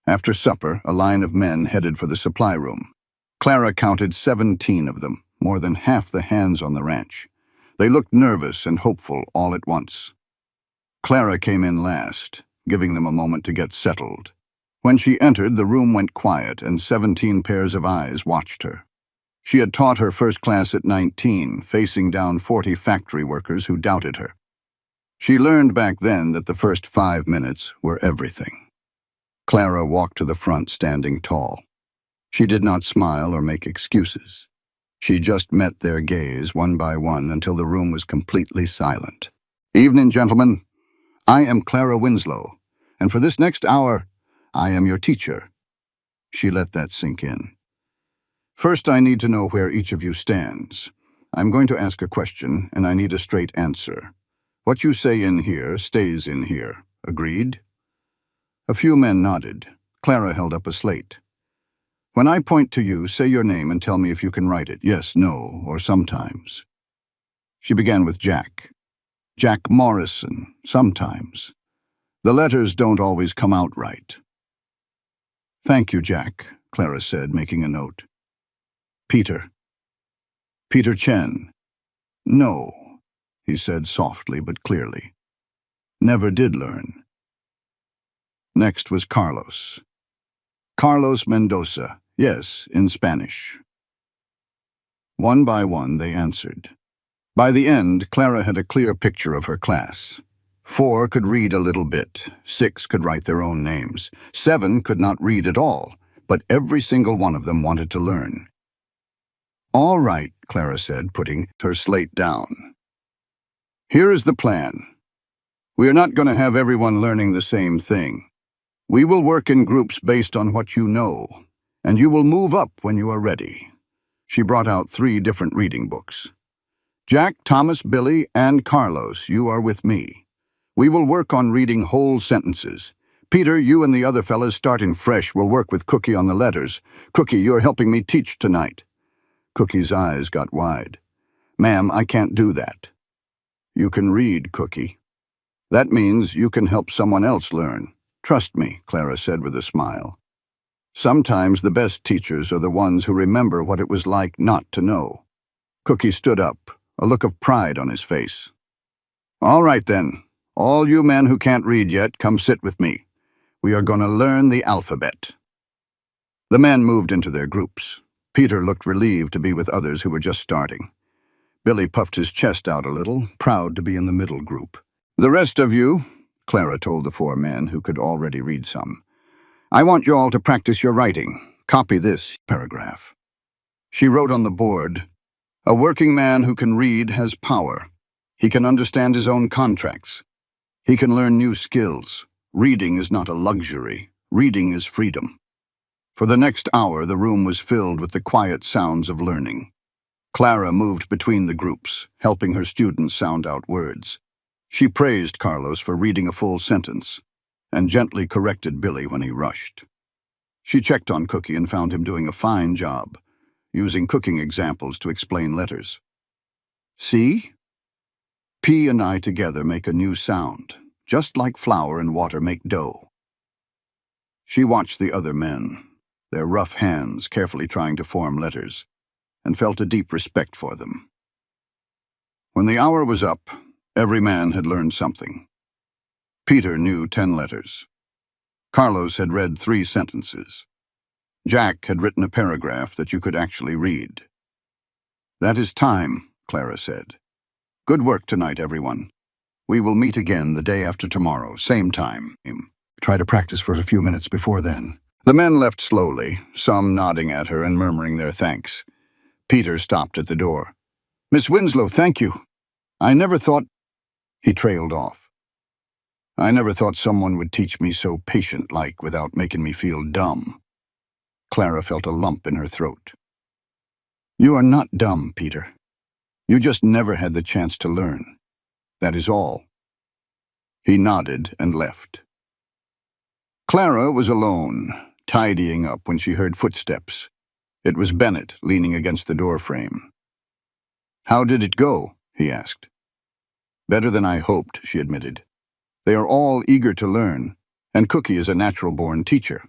After supper, a line of men headed for the supply room. Clara counted 17 of them, more than half the hands on the ranch. They looked nervous and hopeful all at once. Clara came in last, giving them a moment to get settled. When she entered, the room went quiet and 17 pairs of eyes watched her. She had taught her first class at 19, facing down 40 factory workers who doubted her. She learned back then that the first 5 minutes were everything. Clara walked to the front, standing tall. She did not smile or make excuses. She just met their gaze one by one until the room was completely silent. Evening, gentlemen. I am Clara Winslow, and for this next hour, I am your teacher. She let that sink in. First, I need to know where each of you stands. I'm going to ask a question, and I need a straight answer. What you say in here stays in here. Agreed? A few men nodded. Clara held up a slate. When I point to you, say your name and tell me if you can write it. Yes, no, or sometimes. She began with Jack. Jack Morrison, sometimes. The letters don't always come out right. Thank you, Jack, Clara said, making a note. Peter. Peter Chen. No, he said softly but clearly. Never did learn. Next was Carlos. Carlos Mendoza. Yes, in Spanish. One by one, they answered. By the end, Clara had a clear picture of her class. 4 could read a little bit, 6 could write their own names, 7 could not read at all, but every single one of them wanted to learn. All right, Clara said, putting her slate down. Here is the plan. We are not going to have everyone learning the same thing. We will work in groups based on what you know, and you will move up when you are ready. She brought out 3 different reading books. Jack, Thomas, Billy, and Carlos, you are with me. We will work on reading whole sentences. Peter, you and the other fellas starting fresh will work with Cookie on the letters. Cookie, you're helping me teach tonight. Cookie's eyes got wide. Ma'am, I can't do that. You can read, Cookie. That means you can help someone else learn. Trust me, Clara said with a smile. Sometimes the best teachers are the ones who remember what it was like not to know. Cookie stood up, a look of pride on his face. All right then, all you men who can't read yet, come sit with me. We are going to learn the alphabet. The men moved into their groups. Peter looked relieved to be with others who were just starting. Billy puffed his chest out a little, proud to be in the middle group. The rest of you, Clara told the 4 men who could already read some, I want you all to practice your writing. Copy this paragraph. She wrote on the board, a working man who can read has power. He can understand his own contracts. He can learn new skills. Reading is not a luxury. Reading is freedom. For the next hour, the room was filled with the quiet sounds of learning. Clara moved between the groups, helping her students sound out words. She praised Carlos for reading a full sentence, and gently corrected Billy when he rushed. She checked on Cookie and found him doing a fine job, using cooking examples to explain letters. See? P and I together make a new sound, just like flour and water make dough. She watched the other men, their rough hands carefully trying to form letters, and felt a deep respect for them. When the hour was up, every man had learned something. Peter knew 10 letters. Carlos had read 3 sentences. Jack had written a paragraph that you could actually read. That is time, Clara said. Good work tonight, everyone. We will meet again the day after tomorrow, same time. Try to practice for a few minutes before then. The men left slowly, some nodding at her and murmuring their thanks. Peter stopped at the door. Miss Winslow, thank you. I never thought... He trailed off. I never thought someone would teach me so patient-like without making me feel dumb. Clara felt a lump in her throat. You are not dumb, Peter. You just never had the chance to learn. That is all. He nodded and left. Clara was alone, tidying up when she heard footsteps. It was Bennett leaning against the door frame. How did it go? He asked. Better than I hoped, she admitted. They are all eager to learn, and Cookie is a natural-born teacher.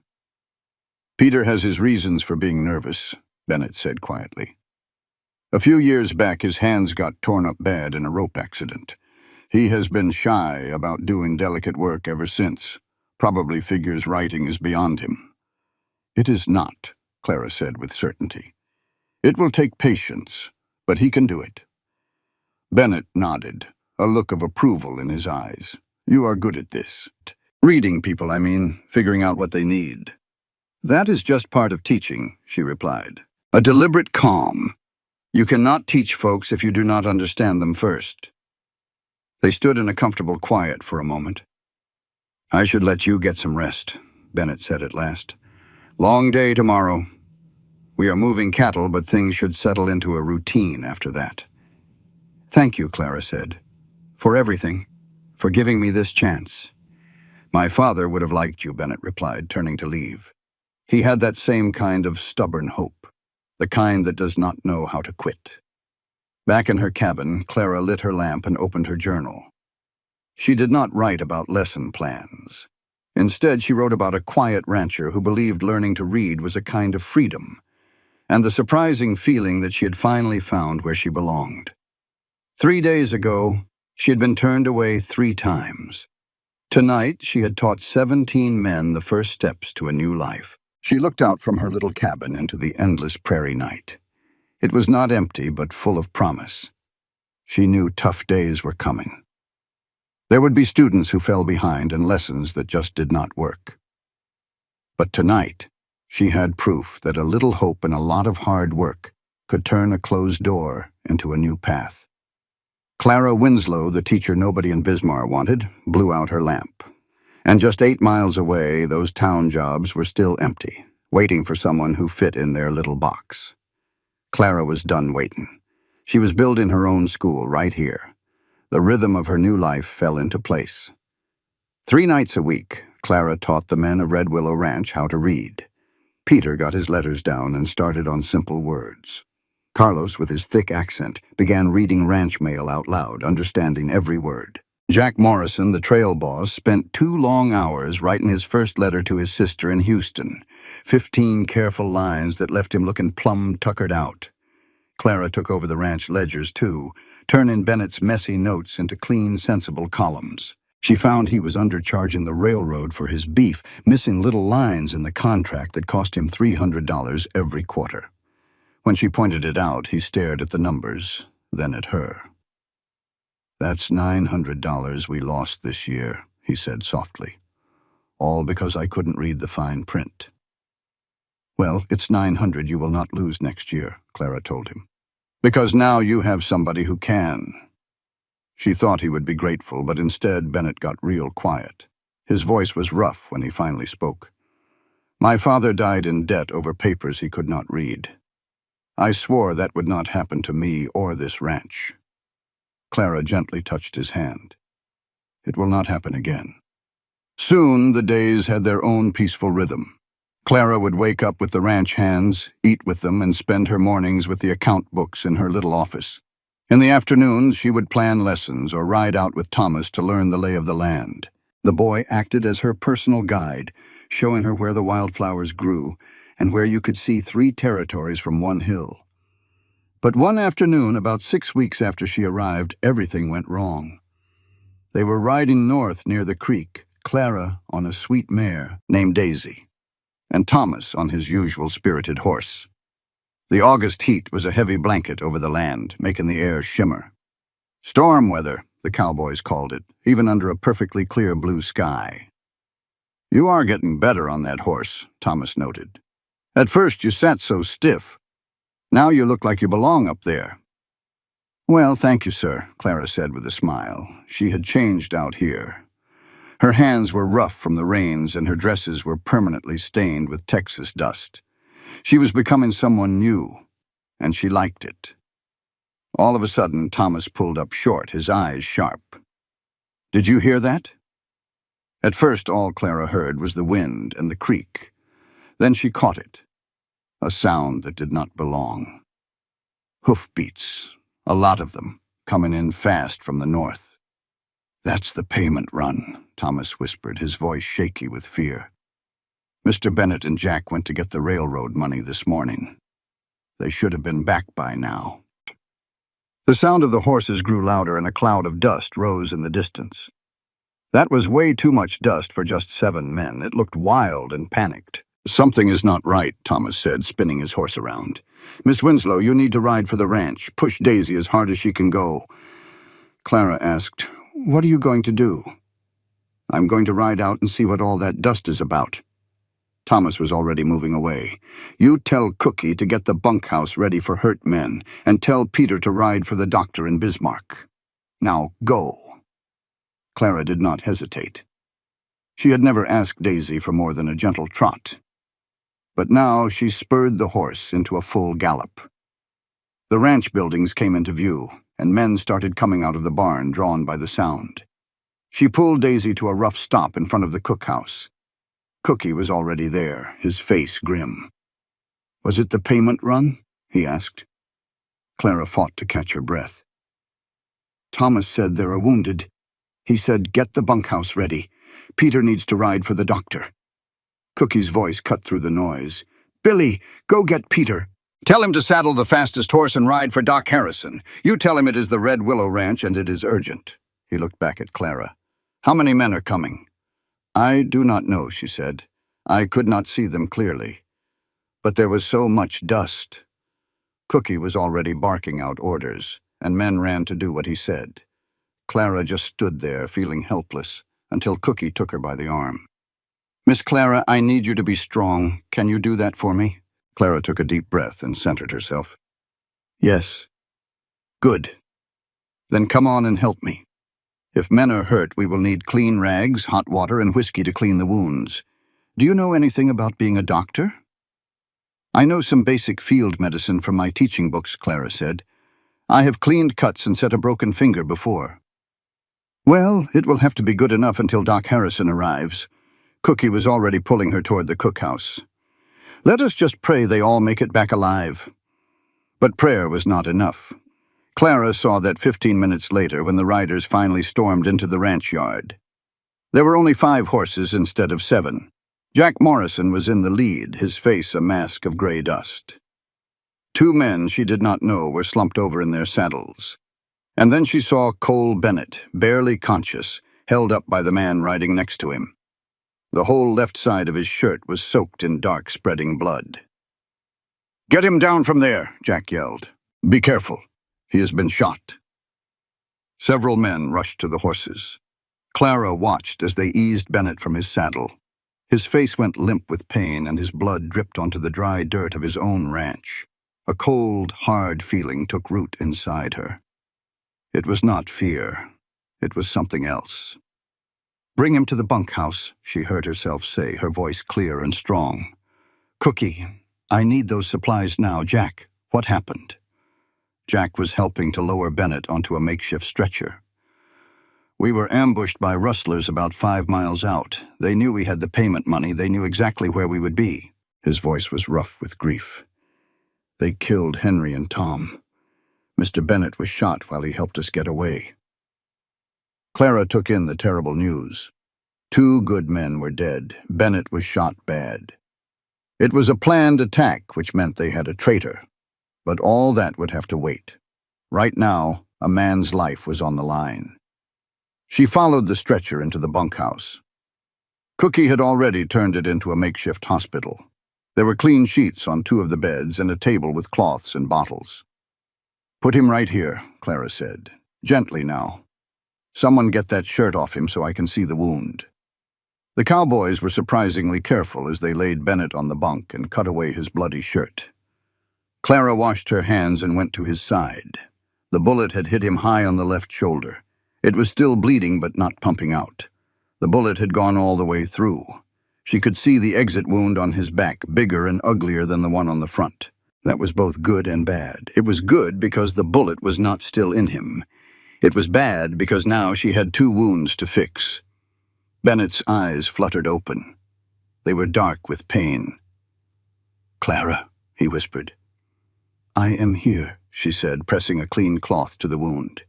Peter has his reasons for being nervous, Bennett said quietly. A few years back, his hands got torn up bad in a rope accident. He has been shy about doing delicate work ever since. Probably figures writing is beyond him. It is not, Clara said with certainty. It will take patience, but he can do it. Bennett nodded, a look of approval in his eyes. You are good at this. Reading people, I mean, figuring out what they need. That is just part of teaching, she replied. A deliberate calm. You cannot teach folks if you do not understand them first. They stood in a comfortable quiet for a moment. I should let you get some rest, Bennett said at last. Long day tomorrow. We are moving cattle, but things should settle into a routine after that. Thank you, Clara said, for everything, for giving me this chance. My father would have liked you, Bennett replied, turning to leave. He had that same kind of stubborn hope, the kind that does not know how to quit. Back in her cabin, Clara lit her lamp and opened her journal. She did not write about lesson plans. Instead, she wrote about a quiet rancher who believed learning to read was a kind of freedom, and the surprising feeling that she had finally found where she belonged. 3 days ago, she had been turned away 3 times. Tonight, she had taught 17 men the first steps to a new life. She looked out from her little cabin into the endless prairie night. It was not empty, but full of promise. She knew tough days were coming. There would be students who fell behind and lessons that just did not work. But tonight, she had proof that a little hope and a lot of hard work could turn a closed door into a new path. Clara Winslow, the teacher nobody in Bismarck wanted, blew out her lamp. And just 8 miles away, those town jobs were still empty, waiting for someone who fit in their little box. Clara was done waiting. She was building her own school right here. The rhythm of her new life fell into place. 3 nights a week, Clara taught the men of Red Willow Ranch how to read. Peter got his letters down and started on simple words. Carlos, with his thick accent, began reading ranch mail out loud, understanding every word. Jack Morrison, the trail boss, spent 2 long hours writing his first letter to his sister in Houston, 15 careful lines that left him looking plumb tuckered out. Clara took over the ranch ledgers, too, turning Bennett's messy notes into clean, sensible columns. She found he was undercharging the railroad for his beef, missing little lines in the contract that cost him $300 every quarter. When she pointed it out, he stared at the numbers, then at her. "That's $900 we lost this year," he said softly. "All because I couldn't read the fine print." "Well, it's 900 you will not lose next year," Clara told him. "Because now you have somebody who can." She thought he would be grateful, but instead Bennett got real quiet. His voice was rough when he finally spoke. "My father died in debt over papers he could not read. I swore that would not happen to me or this ranch." Clara gently touched his hand. "It will not happen again." Soon the days had their own peaceful rhythm. Clara would wake up with the ranch hands, eat with them, and spend her mornings with the account books in her little office. In the afternoons, she would plan lessons or ride out with Thomas to learn the lay of the land. The boy acted as her personal guide, showing her where the wildflowers grew and where you could see 3 territories from one hill. But one afternoon, about 6 weeks after she arrived, everything went wrong. They were riding north near the creek, Clara on a sweet mare named Daisy, and Thomas on his usual spirited horse. The August heat was a heavy blanket over the land, making the air shimmer. Storm weather, the cowboys called it, even under a perfectly clear blue sky. "You are getting better on that horse," Thomas noted. "At first you sat so stiff. Now you look like you belong up there." "Well, thank you, sir," Clara said with a smile. She had changed out here. Her hands were rough from the rains and her dresses were permanently stained with Texas dust. She was becoming someone new, and she liked it. All of a sudden, Thomas pulled up short, his eyes sharp. "Did you hear that?" At first, all Clara heard was the wind and the creek. Then she caught it, a sound that did not belong. Hoofbeats, a lot of them, coming in fast from the north. "That's the payment run," Thomas whispered, his voice shaky with fear. "Mr. Bennett and Jack went to get the railroad money this morning. They should have been back by now." The sound of the horses grew louder and a cloud of dust rose in the distance. That was way too much dust for just 7 men. It looked wild and panicked. "Something is not right," Thomas said, spinning his horse around. "Miss Winslow, you need to ride for the ranch. Push Daisy as hard as she can go." Clara asked, "What are you going to do?" "I'm going to ride out and see what all that dust is about." Thomas was already moving away. "You tell Cookie to get the bunkhouse ready for hurt men, and tell Peter to ride for the doctor in Bismarck. Now go." Clara did not hesitate. She had never asked Daisy for more than a gentle trot. But now she spurred the horse into a full gallop. The ranch buildings came into view, and men started coming out of the barn, drawn by the sound. She pulled Daisy to a rough stop in front of the cookhouse. Cookie was already there, his face grim. "Was it the payment run?" he asked. Clara fought to catch her breath. "Thomas said there are wounded. He said, get the bunkhouse ready. Peter needs to ride for the doctor." Cookie's voice cut through the noise. "Billy, go get Peter. Tell him to saddle the fastest horse and ride for Doc Harrison. You tell him it is the Red Willow Ranch and it is urgent." He looked back at Clara. "How many men are coming?" "I do not know," she said. "I could not see them clearly. But there was so much dust." Cookie was already barking out orders, and men ran to do what he said. Clara just stood there, feeling helpless, until Cookie took her by the arm. "Miss Clara, I need you to be strong. Can you do that for me?" Clara took a deep breath and centered herself. "Yes." "Good. Then come on and help me. If men are hurt, we will need clean rags, hot water, and whiskey to clean the wounds. Do you know anything about being a doctor?" "I know some basic field medicine from my teaching books," Clara said. "I have cleaned cuts and set a broken finger before." "Well, it will have to be good enough until Doc Harrison arrives." Cookie was already pulling her toward the cookhouse. "Let us just pray they all make it back alive." But prayer was not enough. Clara saw that 15 minutes later when the riders finally stormed into the ranch yard. There were only 5 horses instead of 7. Jack Morrison was in the lead, his face a mask of gray dust. 2 men she did not know were slumped over in their saddles. And then she saw Cole Bennett, barely conscious, held up by the man riding next to him. The whole left side of his shirt was soaked in dark, spreading blood. "Get him down from there," Jack yelled. "Be careful. He has been shot." Several men rushed to the horses. Clara watched as they eased Bennett from his saddle. His face went limp with pain, and his blood dripped onto the dry dirt of his own ranch. A cold, hard feeling took root inside her. It was not fear. It was something else. "Bring him to the bunkhouse," she heard herself say, her voice clear and strong. "Cookie, I need those supplies now. Jack, what happened?" Jack was helping to lower Bennett onto a makeshift stretcher. "We were ambushed by rustlers about 5 miles out. They knew we had the payment money. They knew exactly where we would be." His voice was rough with grief. "They killed Henry and Tom. Mr. Bennett was shot while he helped us get away." Clara took in the terrible news. 2 good men were dead. Bennett was shot bad. It was a planned attack, which meant they had a traitor. But all that would have to wait. Right now, a man's life was on the line. She followed the stretcher into the bunkhouse. Cookie had already turned it into a makeshift hospital. There were clean sheets on 2 of the beds and a table with cloths and bottles. "Put him right here," Clara said. "Gently now. Someone get that shirt off him so I can see the wound." The cowboys were surprisingly careful as they laid Bennett on the bunk and cut away his bloody shirt. Clara washed her hands and went to his side. The bullet had hit him high on the left shoulder. It was still bleeding but not pumping out. The bullet had gone all the way through. She could see the exit wound on his back, bigger and uglier than the one on the front. That was both good and bad. It was good because the bullet was not still in him. It was bad because now she had 2 wounds to fix. Bennett's eyes fluttered open. They were dark with pain. "Clara," he whispered. "I am here," she said, pressing a clean cloth to the wound.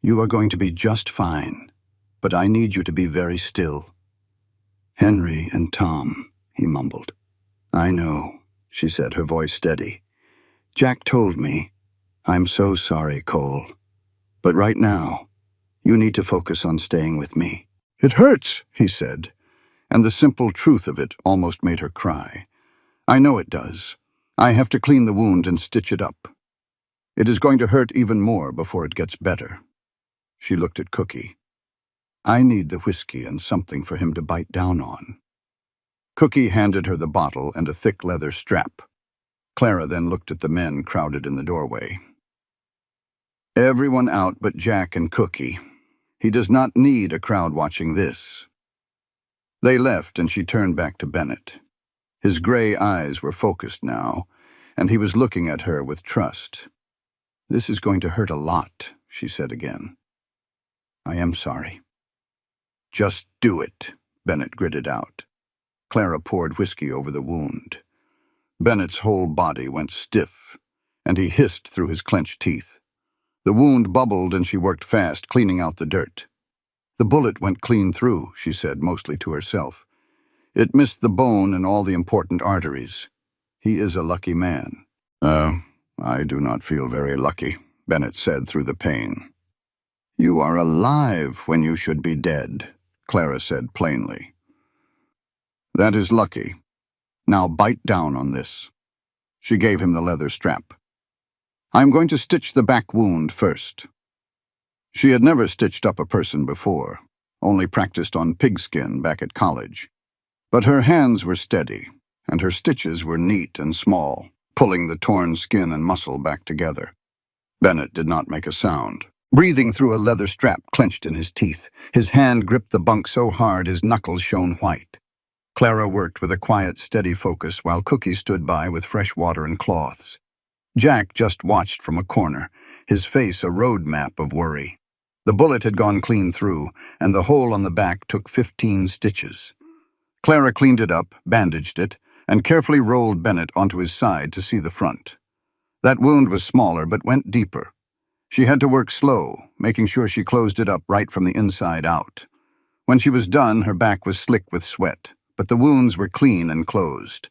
"You are going to be just fine, but I need you to be very still." "Henry and Tom," he mumbled. "I know," she said, her voice steady. "Jack told me. I'm so sorry, Cole. But right now, you need to focus on staying with me." "It hurts," he said, and the simple truth of it almost made her cry. "I know it does. I have to clean the wound and stitch it up. It is going to hurt even more before it gets better." She looked at Cookie. "I need the whiskey and something for him to bite down on." Cookie handed her the bottle and a thick leather strap. Clara then looked at the men crowded in the doorway. "Everyone out but Jack and Cookie. He does not need a crowd watching this." They left and she turned back to Bennett. His gray eyes were focused now, and he was looking at her with trust. "This is going to hurt a lot," she said again. "I am sorry." "Just do it," Bennett gritted out. Clara poured whiskey over the wound. Bennett's whole body went stiff, and he hissed through his clenched teeth. The wound bubbled and she worked fast, cleaning out the dirt. "The bullet went clean through," she said, mostly to herself. "It missed the bone and all the important arteries. He is a lucky man." I do not feel very lucky," Bennett said through the pain. "You are alive when you should be dead," Clara said plainly. "That is lucky. Now bite down on this." She gave him the leather strap. "I'm going to stitch the back wound first." She had never stitched up a person before, only practiced on pigskin back at college. But her hands were steady, and her stitches were neat and small, pulling the torn skin and muscle back together. Bennett did not make a sound, breathing through a leather strap clenched in his teeth. His hand gripped the bunk so hard his knuckles shone white. Clara worked with a quiet, steady focus while Cookie stood by with fresh water and cloths. Jack just watched from a corner, his face a road map of worry. The bullet had gone clean through, and the hole on the back took 15 stitches. Clara cleaned it up, bandaged it, and carefully rolled Bennett onto his side to see the front. That wound was smaller but went deeper. She had to work slow, making sure she closed it up right from the inside out. When she was done, her back was slick with sweat, but the wounds were clean and closed.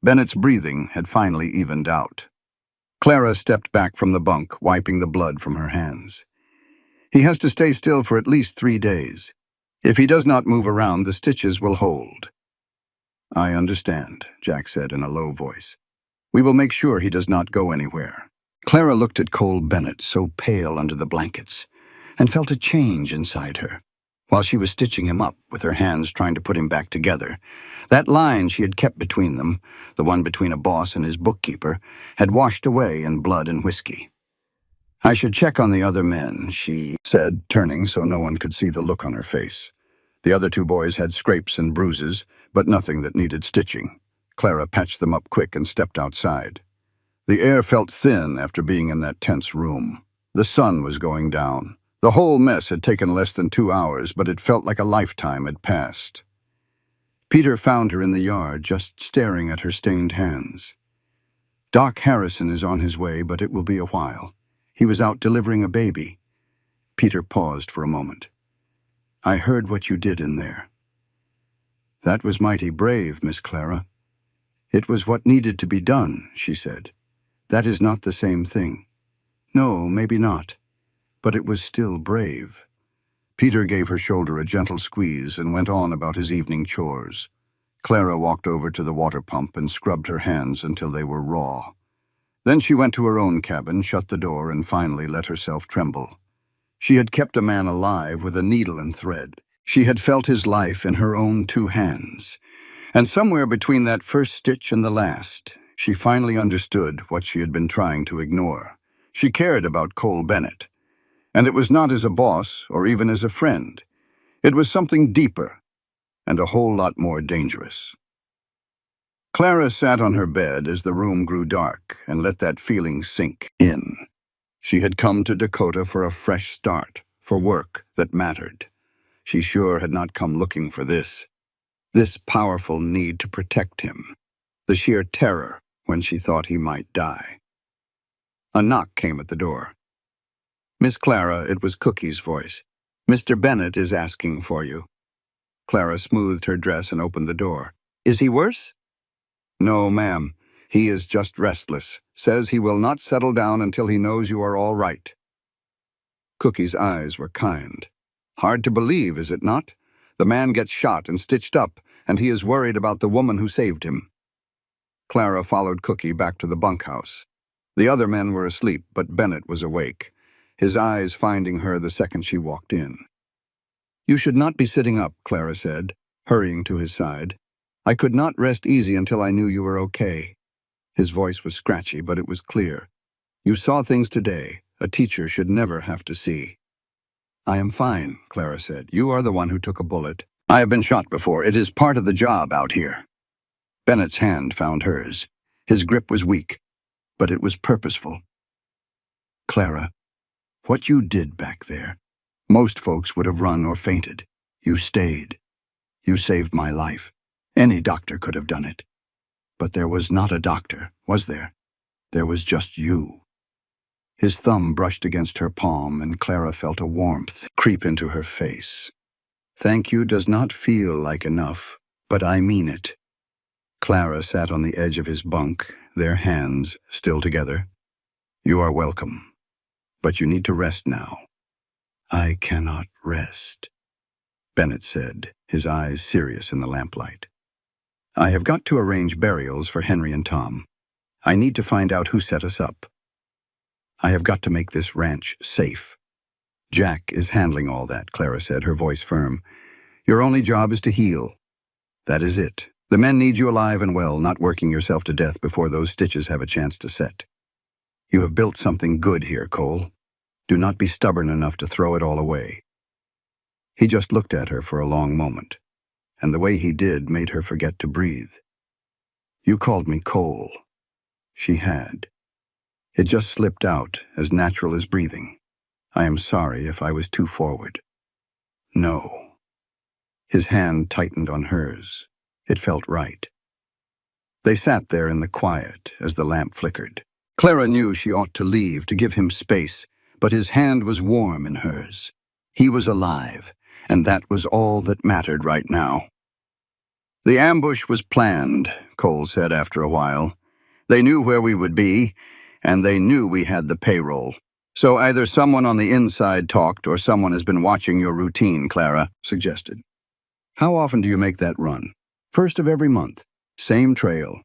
Bennett's breathing had finally evened out. Clara stepped back from the bunk, wiping the blood from her hands. "He has to stay still for at least 3 days. If he does not move around, the stitches will hold." "I understand," Jack said in a low voice. "We will make sure he does not go anywhere." Clara looked at Cole Bennett, so pale under the blankets, and felt a change inside her. While she was stitching him up, with her hands trying to put him back together, that line she had kept between them, the one between a boss and his bookkeeper, had washed away in blood and whiskey. "I should check on the other men," she said, turning so no one could see the look on her face. The other 2 boys had scrapes and bruises, but nothing that needed stitching. Clara patched them up quick and stepped outside. The air felt thin after being in that tense room. The sun was going down. The whole mess had taken less than 2 hours, but it felt like a lifetime had passed. Peter found her in the yard, just staring at her stained hands. "Doc Harrison is on his way, but it will be a while. He was out delivering a baby." Peter paused for a moment. "I heard what you did in there." "That was mighty brave, Miss Clara." "It was what needed to be done," she said. "That is not the same thing." "No, maybe not. But it was still brave." Peter gave her shoulder a gentle squeeze and went on about his evening chores. Clara walked over to the water pump and scrubbed her hands until they were raw. Then she went to her own cabin, shut the door, and finally let herself tremble. She had kept a man alive with a needle and thread. She had felt his life in her own 2 hands. And somewhere between that first stitch and the last, she finally understood what she had been trying to ignore. She cared about Cole Bennett. And it was not as a boss or even as a friend. It was something deeper and a whole lot more dangerous. Clara sat on her bed as the room grew dark and let that feeling sink in. She had come to Dakota for a fresh start, for work that mattered. She sure had not come looking for this powerful need to protect him, the sheer terror when she thought he might die. A knock came at the door. "Miss Clara," it was Cookie's voice. "Mr. Bennett is asking for you." Clara smoothed her dress and opened the door. "Is he worse?" "No, ma'am. He is just restless. Says he will not settle down until he knows you are all right." Cookie's eyes were kind. "Hard to believe, is it not? The man gets shot and stitched up, and he is worried about the woman who saved him." Clara followed Cookie back to the bunkhouse. The other men were asleep, but Bennett was awake, his eyes finding her the second she walked in. "You should not be sitting up," Clara said, hurrying to his side. "I could not rest easy until I knew you were okay." His voice was scratchy, but it was clear. "You saw things today a teacher should never have to see." "I am fine," Clara said. "You are the one who took a bullet. I have been shot before. It is part of the job out here." Bennett's hand found hers. His grip was weak, but it was purposeful. Clara, what you did back there, most folks would have run or fainted. You stayed. You saved my life. Any doctor could have done it. But there was not a doctor, was there? There was just you. His thumb brushed against her palm, and Clara felt a warmth creep into her face. Thank you does not feel like enough, but I mean it. Clara sat on the edge of his bunk, their hands still together. You are welcome, but you need to rest now. I cannot rest, Bennett said, his eyes serious in the lamplight. I have got to arrange burials for Henry and Tom. I need to find out who set us up. I have got to make this ranch safe. Jack is handling all that, Clara said, her voice firm. Your only job is to heal. That is it. The men need you alive and well, not working yourself to death before those stitches have a chance to set. You have built something good here, Cole. Do not be stubborn enough to throw it all away. He just looked at her for a long moment, and the way he did made her forget to breathe. You called me Cole. She had. It just slipped out, as natural as breathing. I am sorry if I was too forward. No. His hand tightened on hers. It felt right. They sat there in the quiet as the lamp flickered. Clara knew she ought to leave, to give him space, but his hand was warm in hers. He was alive, and that was all that mattered right now. The ambush was planned, Cole said after a while. They knew where we would be, and they knew we had the payroll. So either someone on the inside talked or someone has been watching your routine, Clara suggested. How often do you make that run? First of every month. Same trail.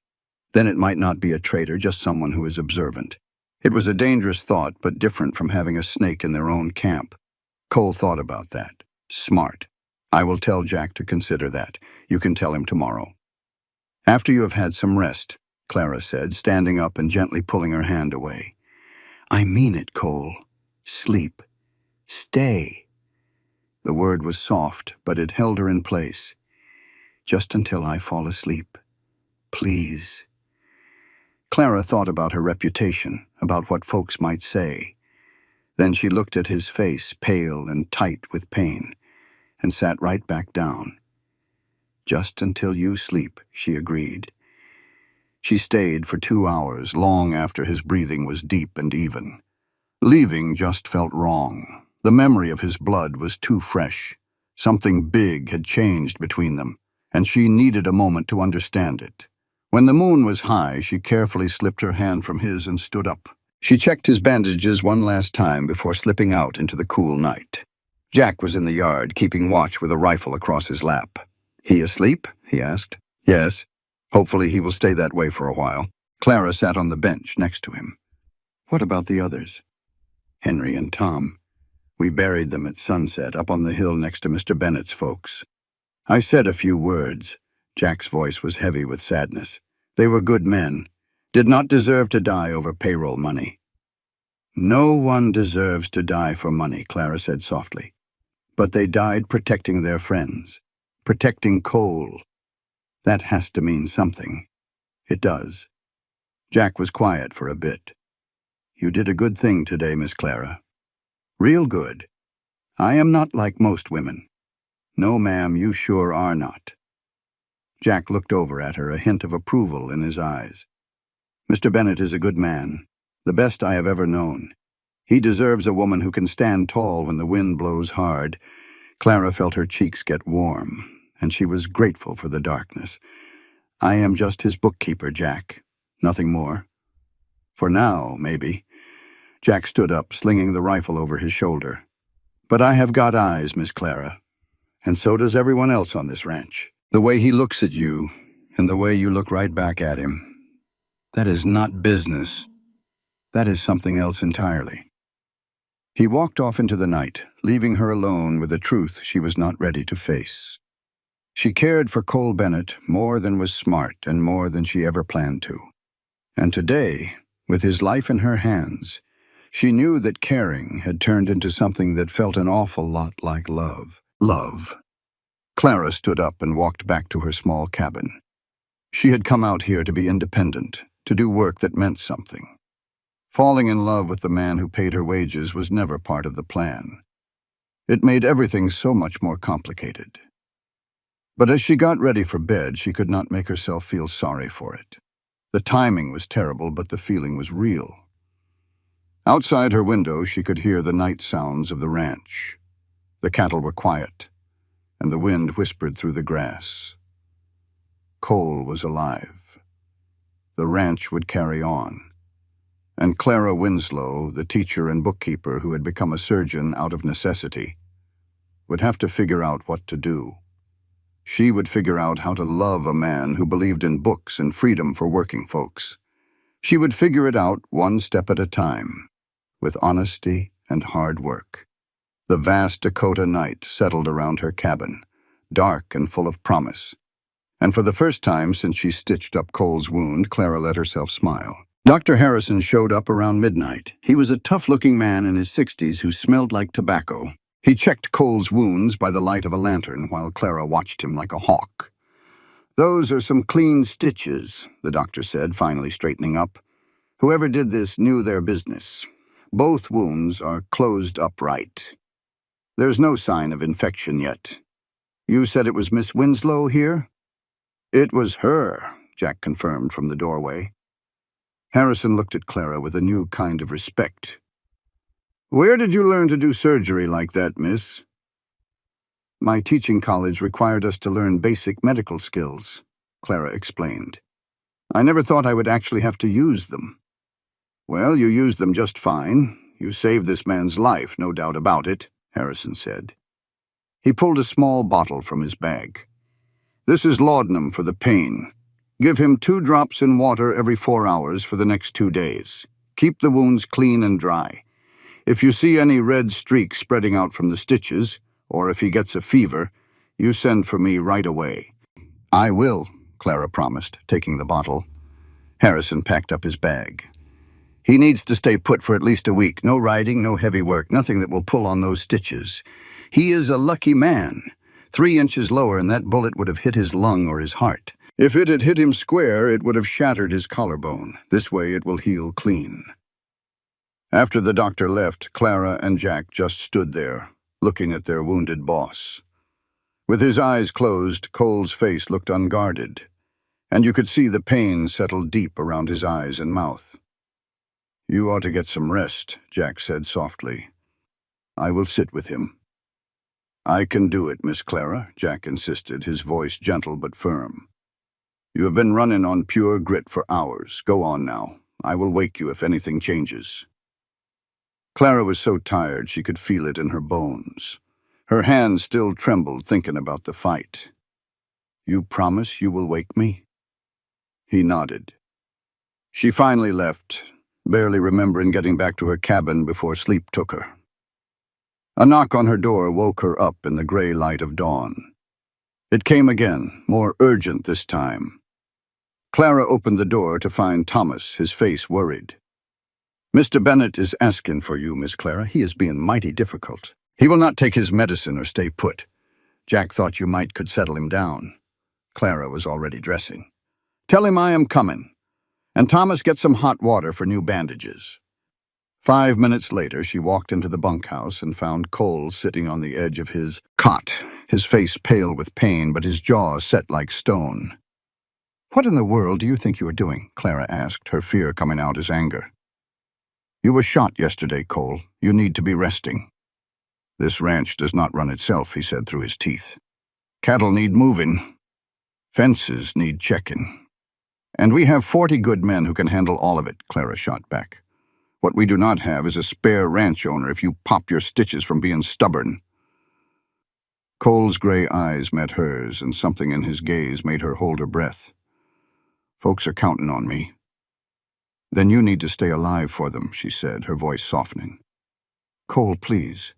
Then it might not be a traitor, just someone who is observant. It was a dangerous thought, but different from having a snake in their own camp. Cole thought about that. Smart. I will tell Jack to consider that. You can tell him tomorrow. After you have had some rest, Clara said, standing up and gently pulling her hand away. I mean it, Cole. Sleep. Stay. The word was soft, but it held her in place. Just until I fall asleep. Please. Clara thought about her reputation, about what folks might say. Then she looked at his face, pale and tight with pain, and sat right back down. Just until you sleep, she agreed. She stayed for 2 hours, long after his breathing was deep and even. Leaving just felt wrong. The memory of his blood was too fresh. Something big had changed between them, and she needed a moment to understand it. When the moon was high, she carefully slipped her hand from his and stood up. She checked his bandages one last time before slipping out into the cool night. Jack was in the yard, keeping watch with a rifle across his lap. He asleep? He asked. Yes. Hopefully he will stay that way for a while. Clara sat on the bench next to him. What about the others? Henry and Tom. We buried them at sunset up on the hill next to Mr. Bennett's folks. I said a few words. Jack's voice was heavy with sadness. They were good men, did not deserve to die over payroll money. No one deserves to die for money, Clara said softly. But they died protecting their friends, protecting Cole. That has to mean something. It does. Jack was quiet for a bit. You did a good thing today, Miss Clara. Real good. I am not like most women. No, ma'am, you sure are not. Jack looked over at her, a hint of approval in his eyes. Mr. Bennett is a good man, the best I have ever known. He deserves a woman who can stand tall when the wind blows hard. Clara felt her cheeks get warm, and she was grateful for the darkness. I am just his bookkeeper, Jack. Nothing more. For now, maybe. Jack stood up, slinging the rifle over his shoulder. But I have got eyes, Miss Clara, and so does everyone else on this ranch. The way he looks at you, and the way you look right back at him, that is not business. That is something else entirely. He walked off into the night, leaving her alone with a truth she was not ready to face. She cared for Cole Bennett more than was smart and more than she ever planned to. And today, with his life in her hands, she knew that caring had turned into something that felt an awful lot like love. Love. Clara stood up and walked back to her small cabin. She had come out here to be independent, to do work that meant something. Falling in love with the man who paid her wages was never part of the plan. It made everything so much more complicated. But as she got ready for bed, she could not make herself feel sorry for it. The timing was terrible, but the feeling was real. Outside her window, she could hear the night sounds of the ranch. The cattle were quiet, and the wind whispered through the grass. Cole was alive. The ranch would carry on. And Clara Winslow, the teacher and bookkeeper who had become a surgeon out of necessity, would have to figure out what to do. She would figure out how to love a man who believed in books and freedom for working folks. She would figure it out one step at a time, with honesty and hard work. The vast Dakota night settled around her cabin, dark and full of promise. And for the first time since she stitched up Cole's wound, Clara let herself smile. Dr. Harrison showed up around midnight. He was a tough-looking man in his 60s who smelled like tobacco. He checked Cole's wounds by the light of a lantern while Clara watched him like a hawk. "Those are some clean stitches," the doctor said, finally straightening up. "Whoever did this knew their business. Both wounds are closed upright. There's no sign of infection yet. You said it was Miss Winslow here?" "It was her," Jack confirmed from the doorway. Harrison looked at Clara with a new kind of respect. "Where did you learn to do surgery like that, miss?" "My teaching college required us to learn basic medical skills," Clara explained. "I never thought I would actually have to use them." "Well, you used them just fine. You saved this man's life, no doubt about it," Harrison said. He pulled a small bottle from his bag. "This is laudanum for the pain. Give him 2 drops in water every 4 hours for the next 2 days. Keep the wounds clean and dry. If you see any red streaks spreading out from the stitches, or if he gets a fever, you send for me right away." "I will," Clara promised, taking the bottle. Harrison packed up his bag. "He needs to stay put for at least a week. No riding, no heavy work, nothing that will pull on those stitches. He is a lucky man. 3 inches lower and that bullet would have hit his lung or his heart. If it had hit him square, it would have shattered his collarbone. This way it will heal clean." After the doctor left, Clara and Jack just stood there, looking at their wounded boss. With his eyes closed, Cole's face looked unguarded, and you could see the pain settle deep around his eyes and mouth. "You ought to get some rest," Jack said softly. "I will sit with him." "I can do it, Miss Clara," Jack insisted, his voice gentle but firm. "You have been running on pure grit for hours. Go on now. I will wake you if anything changes." Clara was so tired she could feel it in her bones. Her hands still trembled thinking about the fight. "You promise you will wake me?" He nodded. She finally left, barely remembering getting back to her cabin before sleep took her. A knock on her door woke her up in the gray light of dawn. It came again, more urgent this time. Clara opened the door to find Thomas, his face worried. "Mr. Bennett is asking for you, Miss Clara. He is being mighty difficult. He will not take his medicine or stay put. Jack thought you might could settle him down." Clara was already dressing. "Tell him I am coming. And Thomas, get some hot water for new bandages." 5 minutes later, she walked into the bunkhouse and found Cole sitting on the edge of his cot, his face pale with pain, but his jaw set like stone. "What in the world do you think you are doing?" Clara asked, her fear coming out as anger. "You were shot yesterday, Cole. You need to be resting." "This ranch does not run itself," he said through his teeth. "Cattle need moving. Fences need checking. And we have 40 good men who can handle all of it," Clara shot back. "What we do not have is a spare ranch owner if you pop your stitches from being stubborn." Cole's gray eyes met hers, and something in his gaze made her hold her breath. "Folks are counting on me." "Then you need to stay alive for them," she said, her voice softening. "Cole, please.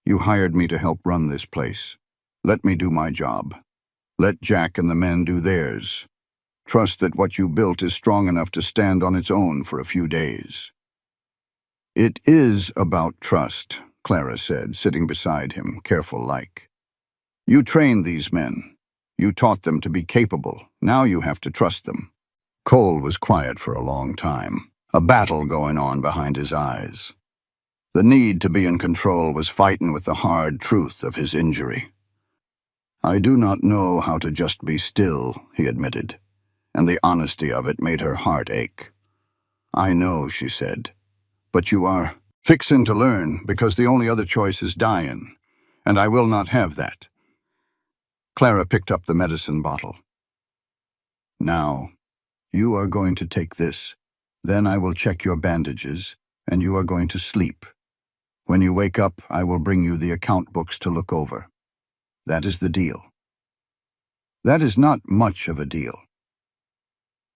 You hired me to help run this place. Let me do my job. Let Jack and the men do theirs. Trust that what you built is strong enough to stand on its own for a few days." "It is about trust," Clara said, sitting beside him, careful-like. "You trained these men. You taught them to be capable. Now you have to trust them. Cole was quiet for a long time, a battle going on behind his eyes. The need to be in control was fighting with the hard truth of his injury. I do not know how to just be still, he admitted, and the honesty of it made her heart ache. I know, she said, but you are fixing to learn because the only other choice is dying, and I will not have that. Clara picked up the medicine bottle. Now, you are going to take this. Then I will check your bandages, and you are going to sleep. When you wake up, I will bring you the account books to look over. That is the deal. That is not much of a deal.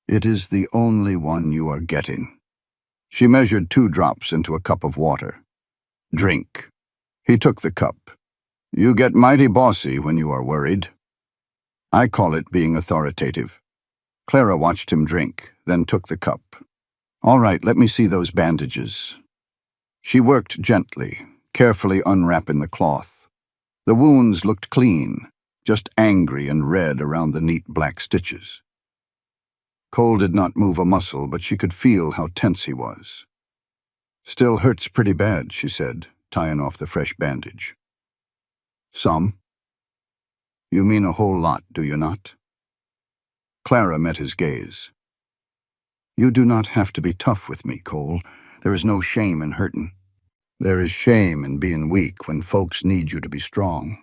It is the only one you are getting. She measured 2 drops into a cup of water. Drink. He took the cup. You get mighty bossy when you are worried. I call it being authoritative. Clara watched him drink, then took the cup. All right, let me see those bandages. She worked gently, carefully unwrapping the cloth. The wounds looked clean, just angry and red around the neat black stitches. Cole did not move a muscle, but she could feel how tense he was. Still hurts pretty bad, she said, tying off the fresh bandage. Some? You mean a whole lot, do you not? Clara met his gaze. You do not have to be tough with me, Cole. There is no shame in hurting. There is shame in being weak when folks need you to be strong.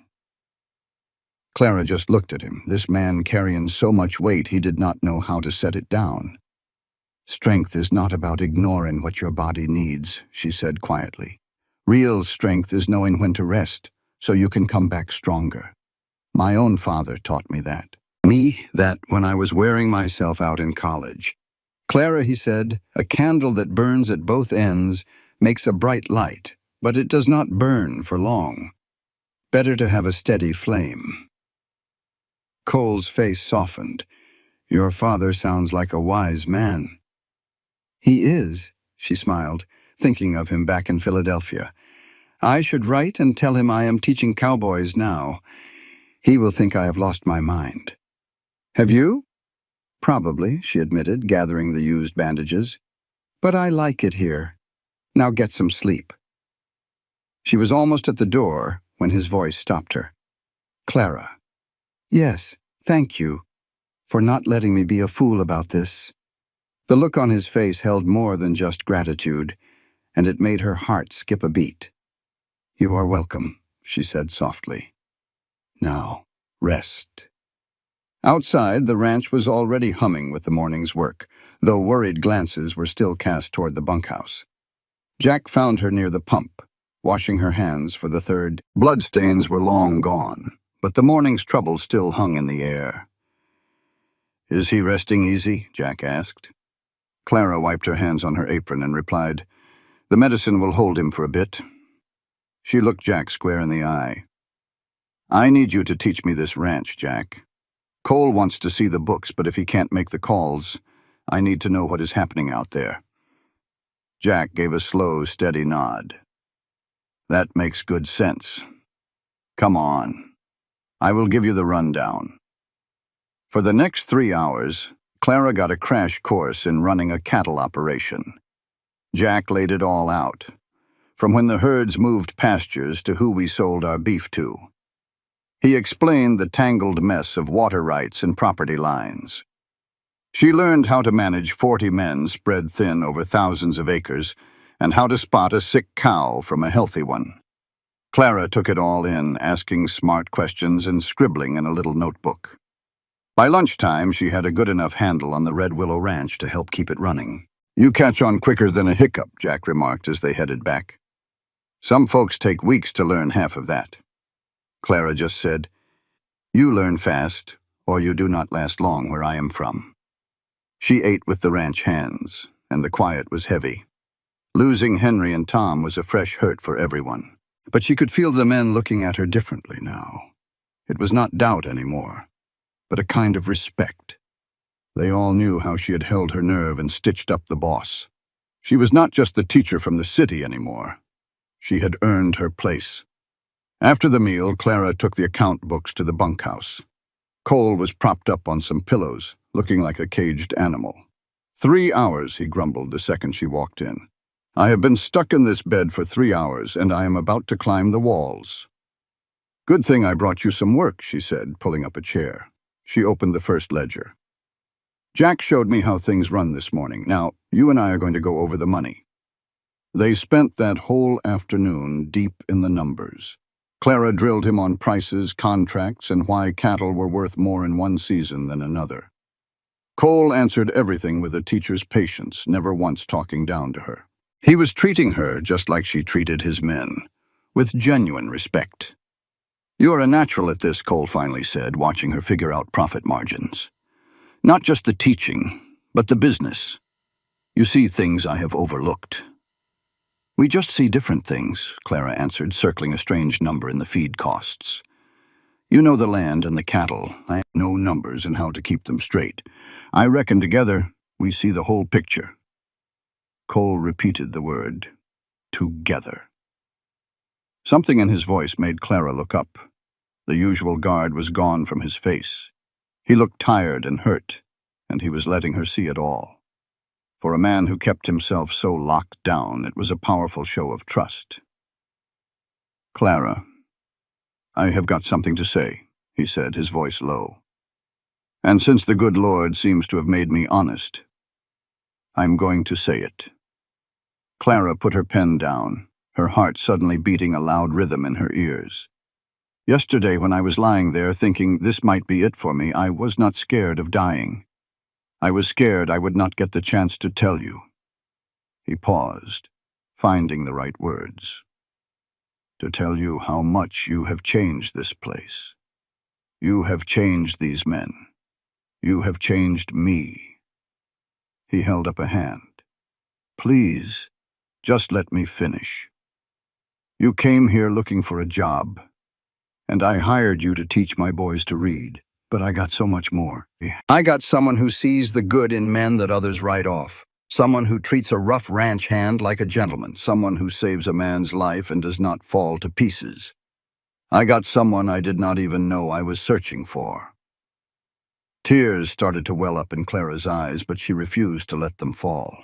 Clara just looked at him, this man carrying so much weight he did not know how to set it down. Strength is not about ignoring what your body needs, she said quietly. Real strength is knowing when to rest, so you can come back stronger. My own father taught me that. That when I was wearing myself out in college. Clara, he said, a candle that burns at both ends makes a bright light, but it does not burn for long. Better to have a steady flame. Cole's face softened. Your father sounds like a wise man. He is, she smiled, thinking of him back in Philadelphia. I should write and tell him I am teaching cowboys now. He will think I have lost my mind. Have you? Probably, she admitted, gathering the used bandages. But I like it here. Now get some sleep. She was almost at the door when his voice stopped her. Clara. Yes, thank you for not letting me be a fool about this. The look on his face held more than just gratitude, and it made her heart skip a beat. You are welcome, she said softly. Now, rest. Outside, the ranch was already humming with the morning's work, though worried glances were still cast toward the bunkhouse. Jack found her near the pump, washing her hands for the third. Bloodstains were long gone, but the morning's trouble still hung in the air. Is he resting easy? Jack asked. Clara wiped her hands on her apron and replied, The medicine will hold him for a bit. She looked Jack square in the eye. I need you to teach me this ranch, Jack. Cole wants to see the books, but if he can't make the calls, I need to know what is happening out there. Jack gave a slow, steady nod. That makes good sense. Come on. I will give you the rundown. For the next 3 hours, Clara got a crash course in running a cattle operation. Jack laid it all out, from when the herds moved pastures to who we sold our beef to. He explained the tangled mess of water rights and property lines. She learned how to manage 40 men spread thin over thousands of acres and how to spot a sick cow from a healthy one. Clara took it all in, asking smart questions and scribbling in a little notebook. By lunchtime, she had a good enough handle on the Red Willow Ranch to help keep it running. You catch on quicker than a hiccup, Jack remarked as they headed back. Some folks take weeks to learn half of that. Clara just said, You learn fast, or you do not last long where I am from. She ate with the ranch hands, and the quiet was heavy. Losing Henry and Tom was a fresh hurt for everyone. But she could feel the men looking at her differently now. It was not doubt anymore, but a kind of respect. They all knew how she had held her nerve and stitched up the boss. She was not just the teacher from the city anymore. She had earned her place. After the meal, Clara took the account books to the bunkhouse. Cole was propped up on some pillows, looking like a caged animal. 3 hours, he grumbled the second she walked in. I have been stuck in this bed for 3 hours, and I am about to climb the walls. Good thing I brought you some work, she said, pulling up a chair. She opened the first ledger. Jack showed me how things run this morning. Now, you and I are going to go over the money. They spent that whole afternoon deep in the numbers. Clara drilled him on prices, contracts, and why cattle were worth more in one season than another. Cole answered everything with a teacher's patience, never once talking down to her. He was treating her just like she treated his men, with genuine respect. You are a natural at this, Cole finally said, watching her figure out profit margins. Not just the teaching, but the business. You see things I have overlooked. We just see different things, Clara answered, circling a strange number in the feed costs. You know the land and the cattle. I know numbers and how to keep them straight. I reckon together we see the whole picture. Cole repeated the word, together. Something in his voice made Clara look up. The usual guard was gone from his face. He looked tired and hurt, and he was letting her see it all. For a man who kept himself so locked down, it was a powerful show of trust. Clara, I have got something to say, he said, his voice low. And since the good Lord seems to have made me honest, I'm going to say it. Clara put her pen down, her heart suddenly beating a loud rhythm in her ears. Yesterday, when I was lying there thinking this might be it for me, I was not scared of dying. I was scared I would not get the chance to tell you. He paused, finding the right words. To tell you how much you have changed this place. You have changed these men. You have changed me. He held up a hand. Please, just let me finish. You came here looking for a job, and I hired you to teach my boys to read. But I got so much more. I got someone who sees the good in men that others write off. Someone who treats a rough ranch hand like a gentleman. Someone who saves a man's life and does not fall to pieces. I got someone I did not even know I was searching for. Tears started to well up in Clara's eyes, but she refused to let them fall.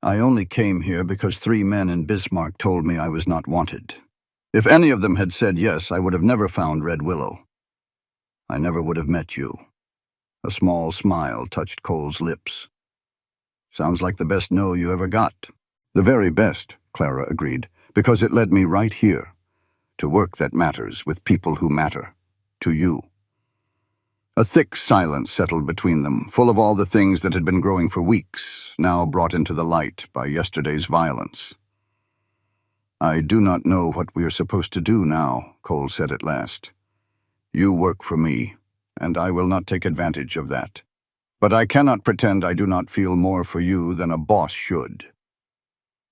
I only came here because 3 men in Bismarck told me I was not wanted. If any of them had said yes, I would have never found Red Willow. I never would have met you. A small smile touched Cole's lips. Sounds like the best no you ever got. The very best, Clara agreed, because it led me right here, to work that matters with people who matter, to you. A thick silence settled between them, full of all the things that had been growing for weeks, now brought into the light by yesterday's violence. I do not know what we are supposed to do now, Cole said at last. You work for me, and I will not take advantage of that. But I cannot pretend I do not feel more for you than a boss should.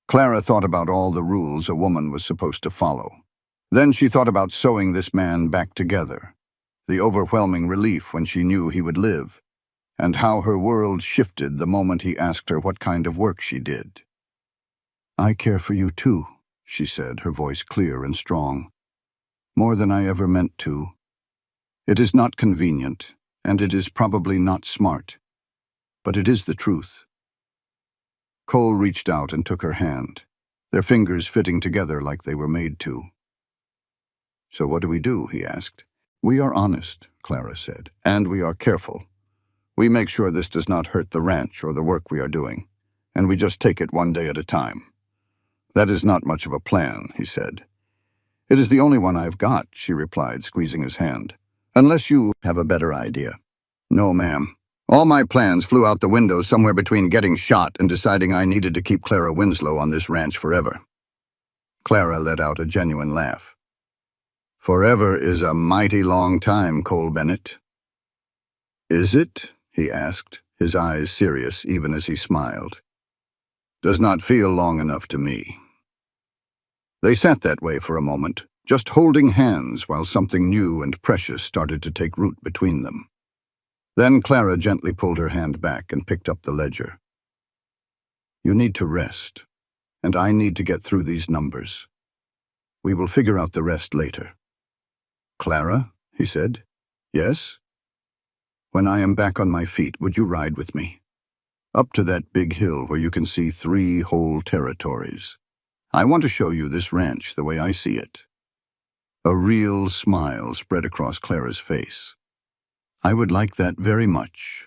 Clara thought about all the rules a woman was supposed to follow. Then she thought about sewing this man back together, the overwhelming relief when she knew he would live, and how her world shifted the moment he asked her what kind of work she did. I care for you too, she said, her voice clear and strong. More than I ever meant to. It is not convenient, and it is probably not smart, but it is the truth. Cole reached out and took her hand, their fingers fitting together like they were made to. So what do we do, he asked. We are honest, Clara said, and we are careful. We make sure this does not hurt the ranch or the work we are doing, and we just take it one day at a time. That is not much of a plan, he said. It is the only one I've got, she replied, squeezing his hand. Unless you have a better idea. No, ma'am. All my plans flew out the window somewhere between getting shot and deciding I needed to keep Clara Winslow on this ranch forever. Clara let out a genuine laugh. Forever is a mighty long time, Cole Bennett. Is it? He asked, his eyes serious even as he smiled. Does not feel long enough to me. They sat that way for a moment, just holding hands while something new and precious started to take root between them. Then Clara gently pulled her hand back and picked up the ledger. You need to rest, and I need to get through these numbers. We will figure out the rest later. Clara, he said, Yes? When I am back on my feet, would you ride with me? Up to that big hill where you can see 3 whole territories. I want to show you this ranch the way I see it. A real smile spread across Clara's face. I would like that very much.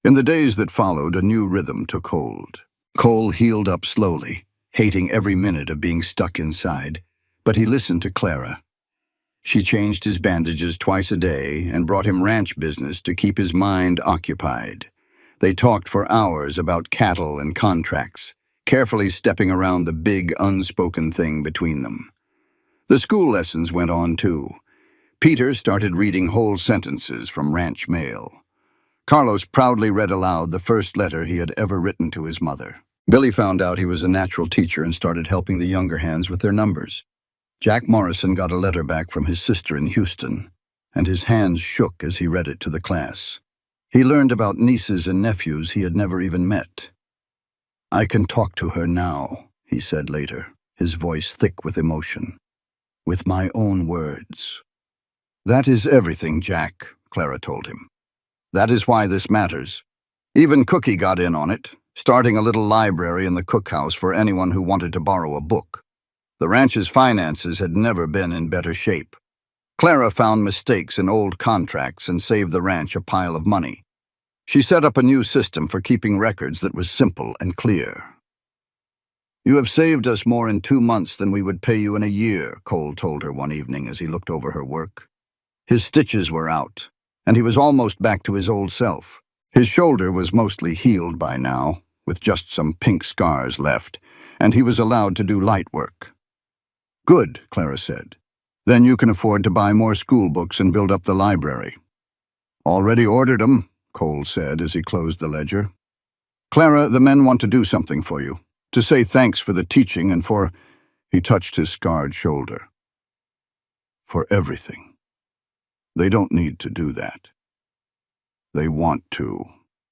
In the days that followed, a new rhythm took hold. Cole healed up slowly, hating every minute of being stuck inside, but he listened to Clara. She changed his bandages twice a day and brought him ranch business to keep his mind occupied. They talked for hours about cattle and contracts, carefully stepping around the big unspoken thing between them. The school lessons went on too. Peter started reading whole sentences from ranch mail. Carlos proudly read aloud the first letter he had ever written to his mother. Billy found out he was a natural teacher and started helping the younger hands with their numbers. Jack Morrison got a letter back from his sister in Houston, and his hands shook as he read it to the class. He learned about nieces and nephews he had never even met. "I can talk to her now," he said later, his voice thick with emotion. "With my own words." "That is everything, Jack," Clara told him. "That is why this matters. Even Cookie got in on it, starting a little library in the cookhouse for anyone who wanted to borrow a book. The ranch's finances had never been in better shape. Clara found mistakes in old contracts and saved the ranch a pile of money. She set up a new system for keeping records that was simple and clear. "You have saved us more in 2 months than we would pay you in a year," Cole told her one evening as he looked over her work. His stitches were out, and he was almost back to his old self. His shoulder was mostly healed by now, with just some pink scars left, and he was allowed to do light work. "Good," Clara said. "Then you can afford to buy more school books and build up the library." "Already ordered 'em," Cole said as he closed the ledger. "Clara, the men want to do something for you, to say thanks for the teaching and for—" He touched his scarred shoulder. "For everything. They don't need to do that. They want to,"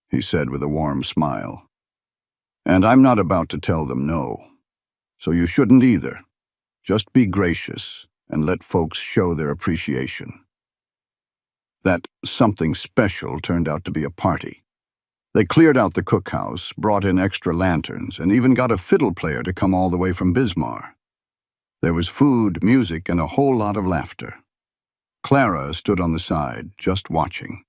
he said with a warm smile. "And I'm not about to tell them no. So you shouldn't either. Just be gracious and let folks show their appreciation." That something special turned out to be a party. They cleared out the cookhouse, brought in extra lanterns, and even got a fiddle player to come all the way from Bismarck. There was food, music, and a whole lot of laughter. Clara stood on the side, just watching.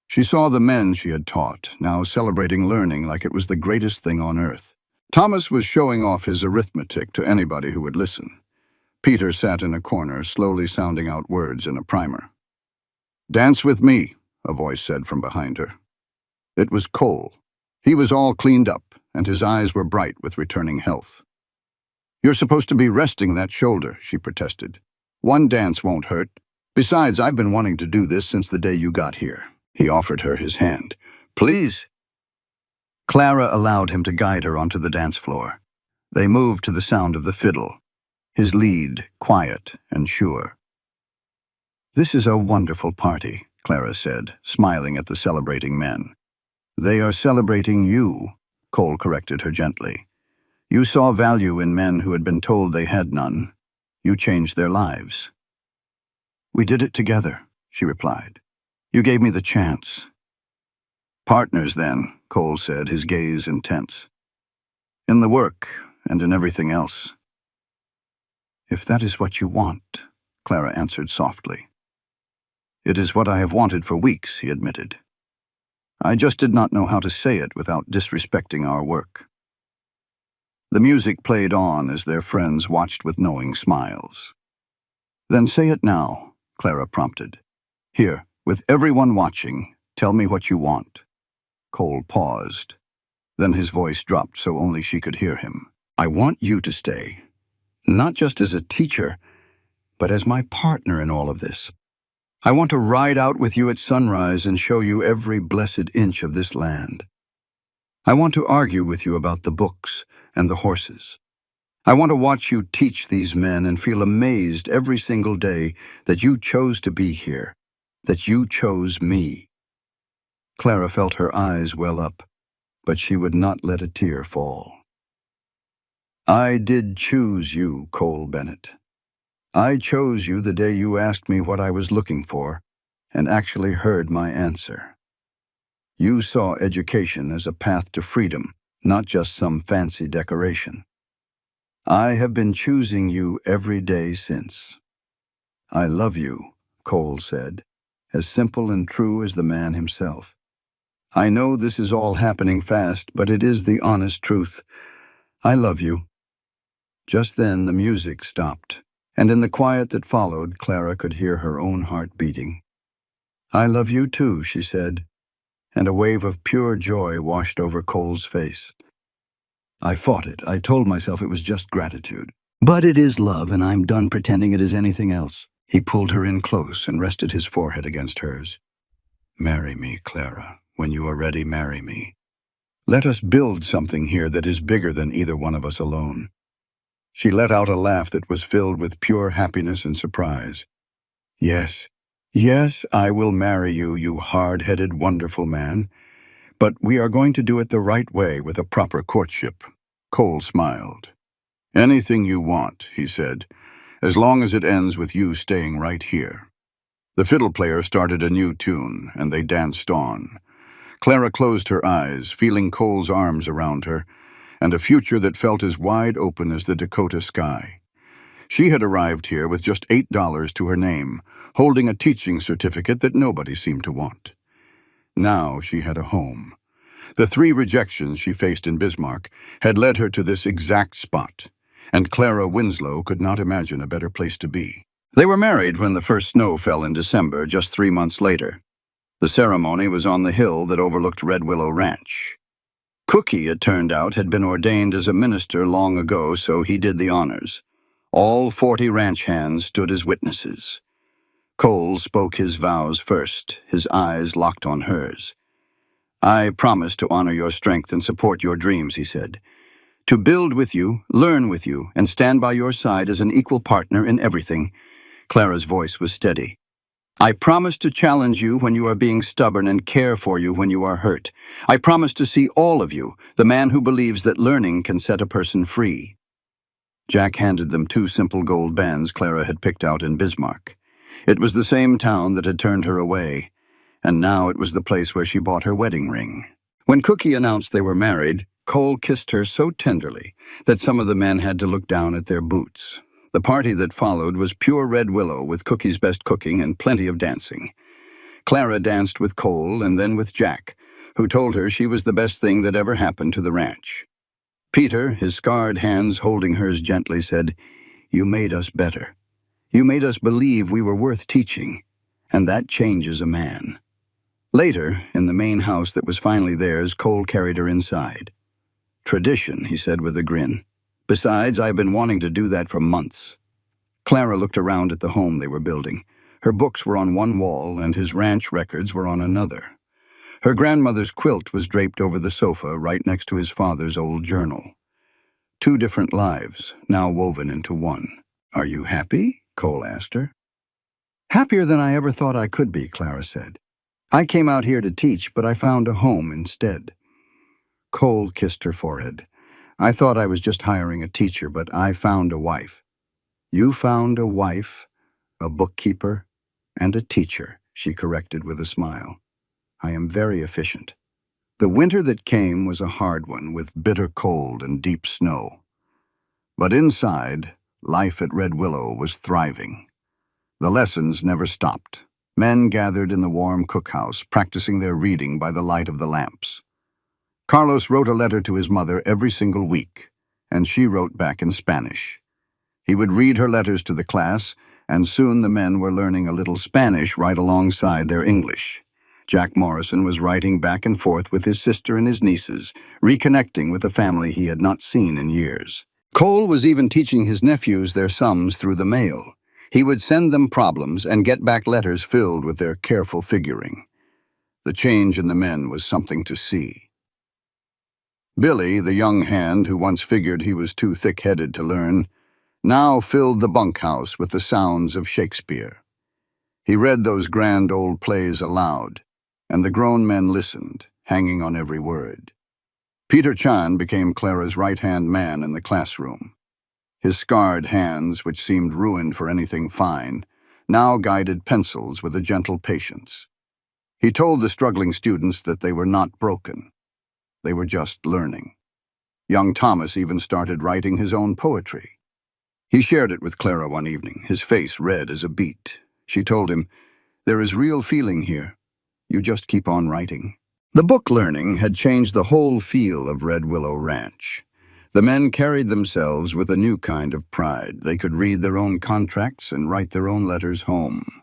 She saw the men she had taught, now celebrating learning like it was the greatest thing on earth. Thomas was showing off his arithmetic to anybody who would listen. Peter sat in a corner, slowly sounding out words in a primer. "Dance with me," a voice said from behind her. It was Cole. He was all cleaned up, and his eyes were bright with returning health. "You're supposed to be resting that shoulder," she protested. "One dance won't hurt. Besides, I've been wanting to do this since the day you got here." He offered her his hand. "Please." Clara allowed him to guide her onto the dance floor. They moved to the sound of the fiddle, his lead quiet and sure. "This is a wonderful party," Clara said, smiling at the celebrating men. "They are celebrating you," Cole corrected her gently. "You saw value in men who had been told they had none. You changed their lives." "We did it together," she replied. "You gave me the chance." "Partners, then," Cole said, his gaze intense. "In the work and in everything else." "If that is what you want," Clara answered softly. "It is what I have wanted for weeks," he admitted. "I just did not know how to say it without disrespecting our work." The music played on as their friends watched with knowing smiles. "Then say it now," Clara prompted. "Here, with everyone watching, tell me what you want." Cole paused. Then his voice dropped so only she could hear him. "I want you to stay, not just as a teacher, but as my partner in all of this. I want to ride out with you at sunrise and show you every blessed inch of this land. I want to argue with you about the books and the horses. I want to watch you teach these men and feel amazed every single day that you chose to be here, that you chose me." Clara felt her eyes well up, but she would not let a tear fall. "I did choose you, Cole Bennett. I chose you the day you asked me what I was looking for, and actually heard my answer. You saw education as a path to freedom, not just some fancy decoration. I have been choosing you every day since. I love you, Cole said, as simple and true as the man himself. I know this is all happening fast, but it is the honest truth. I love you. Just then the music stopped, and in the quiet that followed, Clara could hear her own heart beating. I love you too, she said, and a wave of pure joy washed over Cole's face. I fought it. I told myself it was just gratitude. But it is love, and I'm done pretending it is anything else. He pulled her in close and rested his forehead against hers. Marry me, Clara. When you are ready, marry me. Let us build something here that is bigger than either one of us alone. She let out a laugh that was filled with pure happiness and surprise. Yes, yes, I will marry you, you hard-headed, wonderful man. But we are going to do it the right way with a proper courtship. Cole smiled. Anything you want, he said, as long as it ends with you staying right here. The fiddle player started a new tune, and they danced on. Clara closed her eyes, feeling Cole's arms around her, and a future that felt as wide open as the Dakota sky. She had arrived here with just $8 to her name, holding a teaching certificate that nobody seemed to want. Now she had a home. The 3 rejections she faced in Bismarck had led her to this exact spot, and Clara Winslow could not imagine a better place to be. They were married when the first snow fell in December, just 3 months later. The ceremony was on the hill that overlooked Red Willow Ranch. Cookie, it turned out, had been ordained as a minister long ago, so he did the honors. All 40 ranch hands stood as witnesses. Cole spoke his vows first, his eyes locked on hers. I promise to honor your strength and support your dreams, he said. To build with you, learn with you, and stand by your side as an equal partner in everything. Clara's voice was steady. I promise to challenge you when you are being stubborn and care for you when you are hurt. I promise to see all of you, the man who believes that learning can set a person free. Jack handed them 2 simple gold bands Clara had picked out in Bismarck. It was the same town that had turned her away, and now it was the place where she bought her wedding ring. When Cookie announced they were married, Cole kissed her so tenderly that some of the men had to look down at their boots. The party that followed was pure Red Willow with Cookie's best cooking and plenty of dancing. Clara danced with Cole and then with Jack, who told her she was the best thing that ever happened to the ranch. Peter, his scarred hands holding hers gently, said, You made us better. You made us believe we were worth teaching, and that changes a man. Later, in the main house that was finally theirs, Cole carried her inside. Tradition, he said with a grin. Besides, I've been wanting to do that for months. Clara looked around at the home they were building. Her books were on one wall, and his ranch records were on another. Her grandmother's quilt was draped over the sofa right next to his father's old journal. 2 different lives, now woven into one. Are you happy? Cole asked her. Happier than I ever thought I could be, Clara said. I came out here to teach, but I found a home instead. Cole kissed her forehead. I thought I was just hiring a teacher, but I found a wife. You found a wife, a bookkeeper, and a teacher, she corrected with a smile. I am very efficient. The winter that came was a hard one, with bitter cold and deep snow. But inside, life at Red Willow was thriving. The lessons never stopped. Men gathered in the warm cookhouse, practicing their reading by the light of the lamps. Carlos wrote a letter to his mother every single week, and she wrote back in Spanish. He would read her letters to the class, and soon the men were learning a little Spanish right alongside their English. Jack Morrison was writing back and forth with his sister and his nieces, reconnecting with a family he had not seen in years. Cole was even teaching his nephews their sums through the mail. He would send them problems and get back letters filled with their careful figuring. The change in the men was something to see. Billy, the young hand who once figured he was too thick-headed to learn, now filled the bunkhouse with the sounds of Shakespeare. He read those grand old plays aloud, and the grown men listened, hanging on every word. Peter Chan became Clara's right-hand man in the classroom. His scarred hands, which seemed ruined for anything fine, now guided pencils with a gentle patience. He told the struggling students that they were not broken. They were just learning. Young Thomas even started writing his own poetry. He shared it with Clara one evening, his face red as a beet. She told him, "There is real feeling here. You just keep on writing." The book learning had changed the whole feel of Red Willow Ranch. The men carried themselves with a new kind of pride. They could read their own contracts and write their own letters home.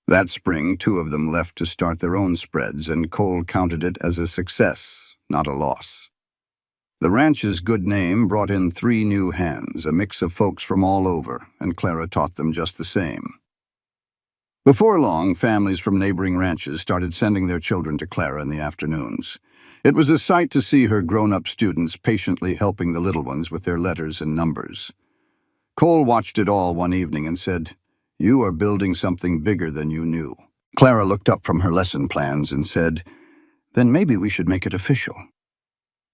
That spring, 2 of them left to start their own spreads, and Cole counted it as a success, not a loss. The ranch's good name brought in 3 new hands, a mix of folks from all over, and Clara taught them just the same. Before long, families from neighboring ranches started sending their children to Clara in the afternoons. It was a sight to see her grown-up students patiently helping the little ones with their letters and numbers. Cole watched it all one evening and said, "You are building something bigger than you knew." Clara looked up from her lesson plans and said, "Then maybe we should make it official."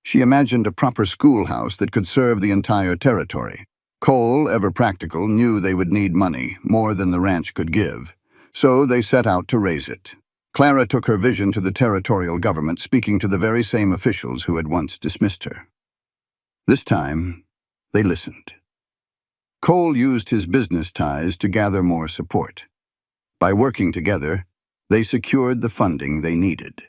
She imagined a proper schoolhouse that could serve the entire territory. Cole, ever practical, knew they would need money, more than the ranch could give. So they set out to raise it. Clara took her vision to the territorial government, speaking to the very same officials who had once dismissed her. This time, they listened. Cole used his business ties to gather more support. By working together, they secured the funding they needed.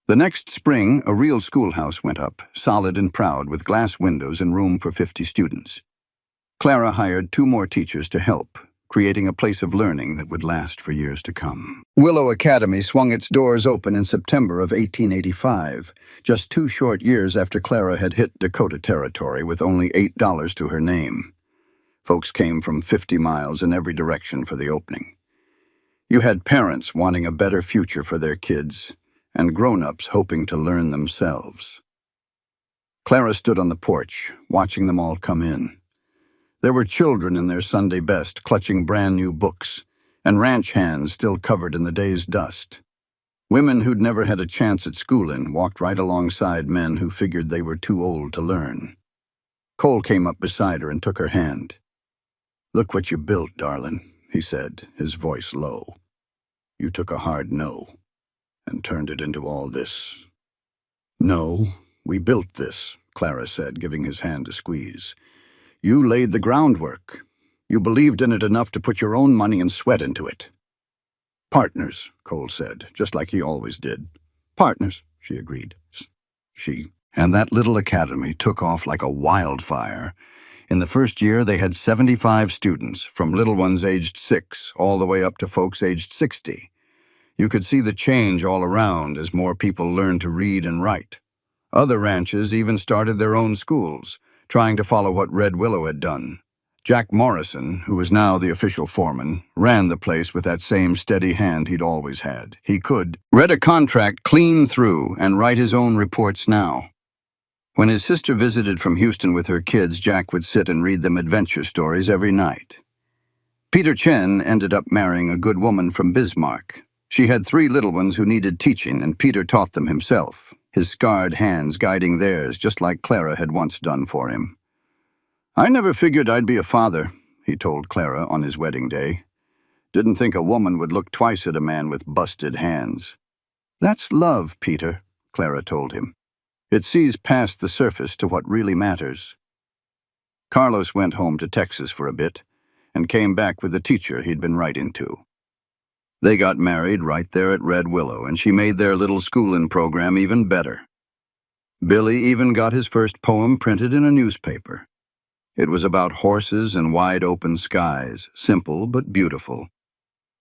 The next spring, a real schoolhouse went up, solid and proud, with glass windows and room for 50 students. Clara hired 2 more teachers to help, creating a place of learning that would last for years to come. Willow Academy swung its doors open in September of 1885, just 2 short years after Clara had hit Dakota territory with only $8 to her name. Folks came from 50 miles in every direction for the opening. You had parents wanting a better future for their kids, and grown-ups hoping to learn themselves. Clara stood on the porch, watching them all come in. There were children in their Sunday best, clutching brand-new books, and ranch hands still covered in the day's dust. Women who'd never had a chance at schooling walked right alongside men who figured they were too old to learn. Cole came up beside her and took her hand. "Look what you built, darling," he said, his voice low. "You took a hard no and turned it into all this." "No, we built this," Clara said, giving his hand a squeeze. "You laid the groundwork. You believed in it enough to put your own money and sweat into it." "Partners," Cole said, just like he always did. "Partners," she agreed. And that little academy took off like a wildfire. In the first year, they had 75 students, from little ones aged 6 all the way up to folks aged 60. You could see the change all around as more people learned to read and write. Other ranches even started their own schools, trying to follow what Red Willow had done. Jack Morrison, who was now the official foreman, ran the place with that same steady hand he'd always had. He could read a contract clean through and write his own reports now. When his sister visited from Houston with her kids, Jack would sit and read them adventure stories every night. Peter Chen ended up marrying a good woman from Bismarck. She had 3 little ones who needed teaching, and Peter taught them himself, his scarred hands guiding theirs, just like Clara had once done for him. "I never figured I'd be a father," he told Clara on his wedding day. "Didn't think a woman would look twice at a man with busted hands." "That's love, Peter," Clara told him. "It sees past the surface to what really matters." Carlos went home to Texas for a bit and came back with the teacher he'd been writing to. They got married right there at Red Willow, and she made their little schooling program even better. Billy even got his first poem printed in a newspaper. It was about horses and wide-open skies, simple but beautiful.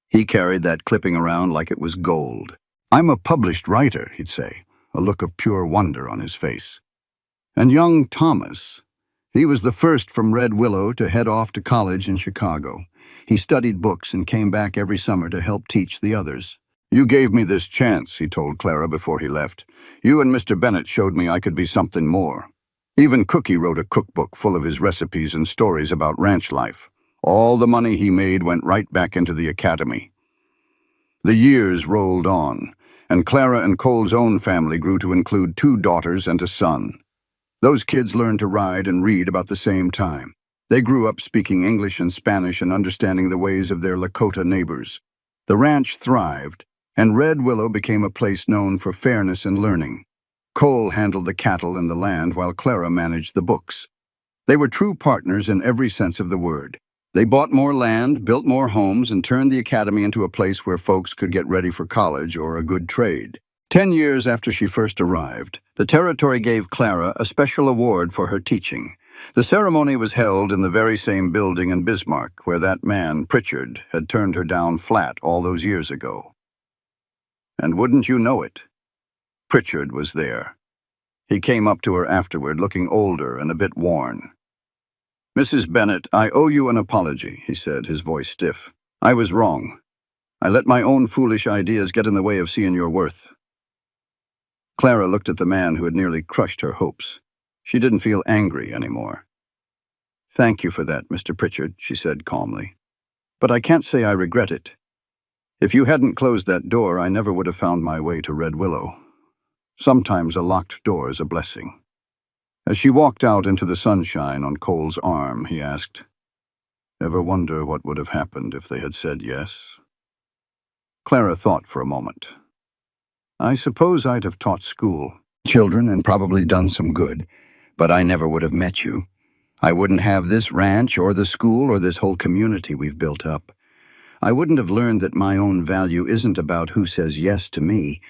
He carried that clipping around like it was gold. "I'm a published writer," he'd say, a look of pure wonder on his face. And young Thomas, he was the first from Red Willow to head off to college in Chicago. He studied books and came back every summer to help teach the others. "You gave me this chance," he told Clara before he left. "You and Mr. Bennett showed me I could be something more." Even Cookie wrote a cookbook full of his recipes and stories about ranch life. All the money he made went right back into the academy. The years rolled on, and Clara and Cole's own family grew to include 2 daughters and a son. Those kids learned to ride and read about the same time. They grew up speaking English and Spanish and understanding the ways of their Lakota neighbors. The ranch thrived, and Red Willow became a place known for fairness and learning. Cole handled the cattle and the land while Clara managed the books. They were true partners in every sense of the word. They bought more land, built more homes, and turned the academy into a place where folks could get ready for college or a good trade. 10 years after she first arrived, the territory gave Clara a special award for her teaching. The ceremony was held in the very same building in Bismarck where that man, Pritchard, had turned her down flat all those years ago. And wouldn't you know it, Pritchard was there. He came up to her afterward, looking older and a bit worn. "Mrs. Bennet, I owe you an apology," he said, his voice stiff. "I was wrong. I let my own foolish ideas get in the way of seeing your worth." Clara looked at the man who had nearly crushed her hopes. She didn't feel angry anymore. "Thank you for that, Mr. Pritchard," she said calmly. "But I can't say I regret it. If you hadn't closed that door, I never would have found my way to Red Willow. Sometimes a locked door is a blessing." As she walked out into the sunshine on Cole's arm, he asked, "Ever wonder what would have happened if they had said yes?" Clara thought for a moment. "I suppose I'd have taught school, children, and probably done some good, but I never would have met you. I wouldn't have this ranch or the school or this whole community we've built up. I wouldn't have learned that my own value isn't about who says yes to me,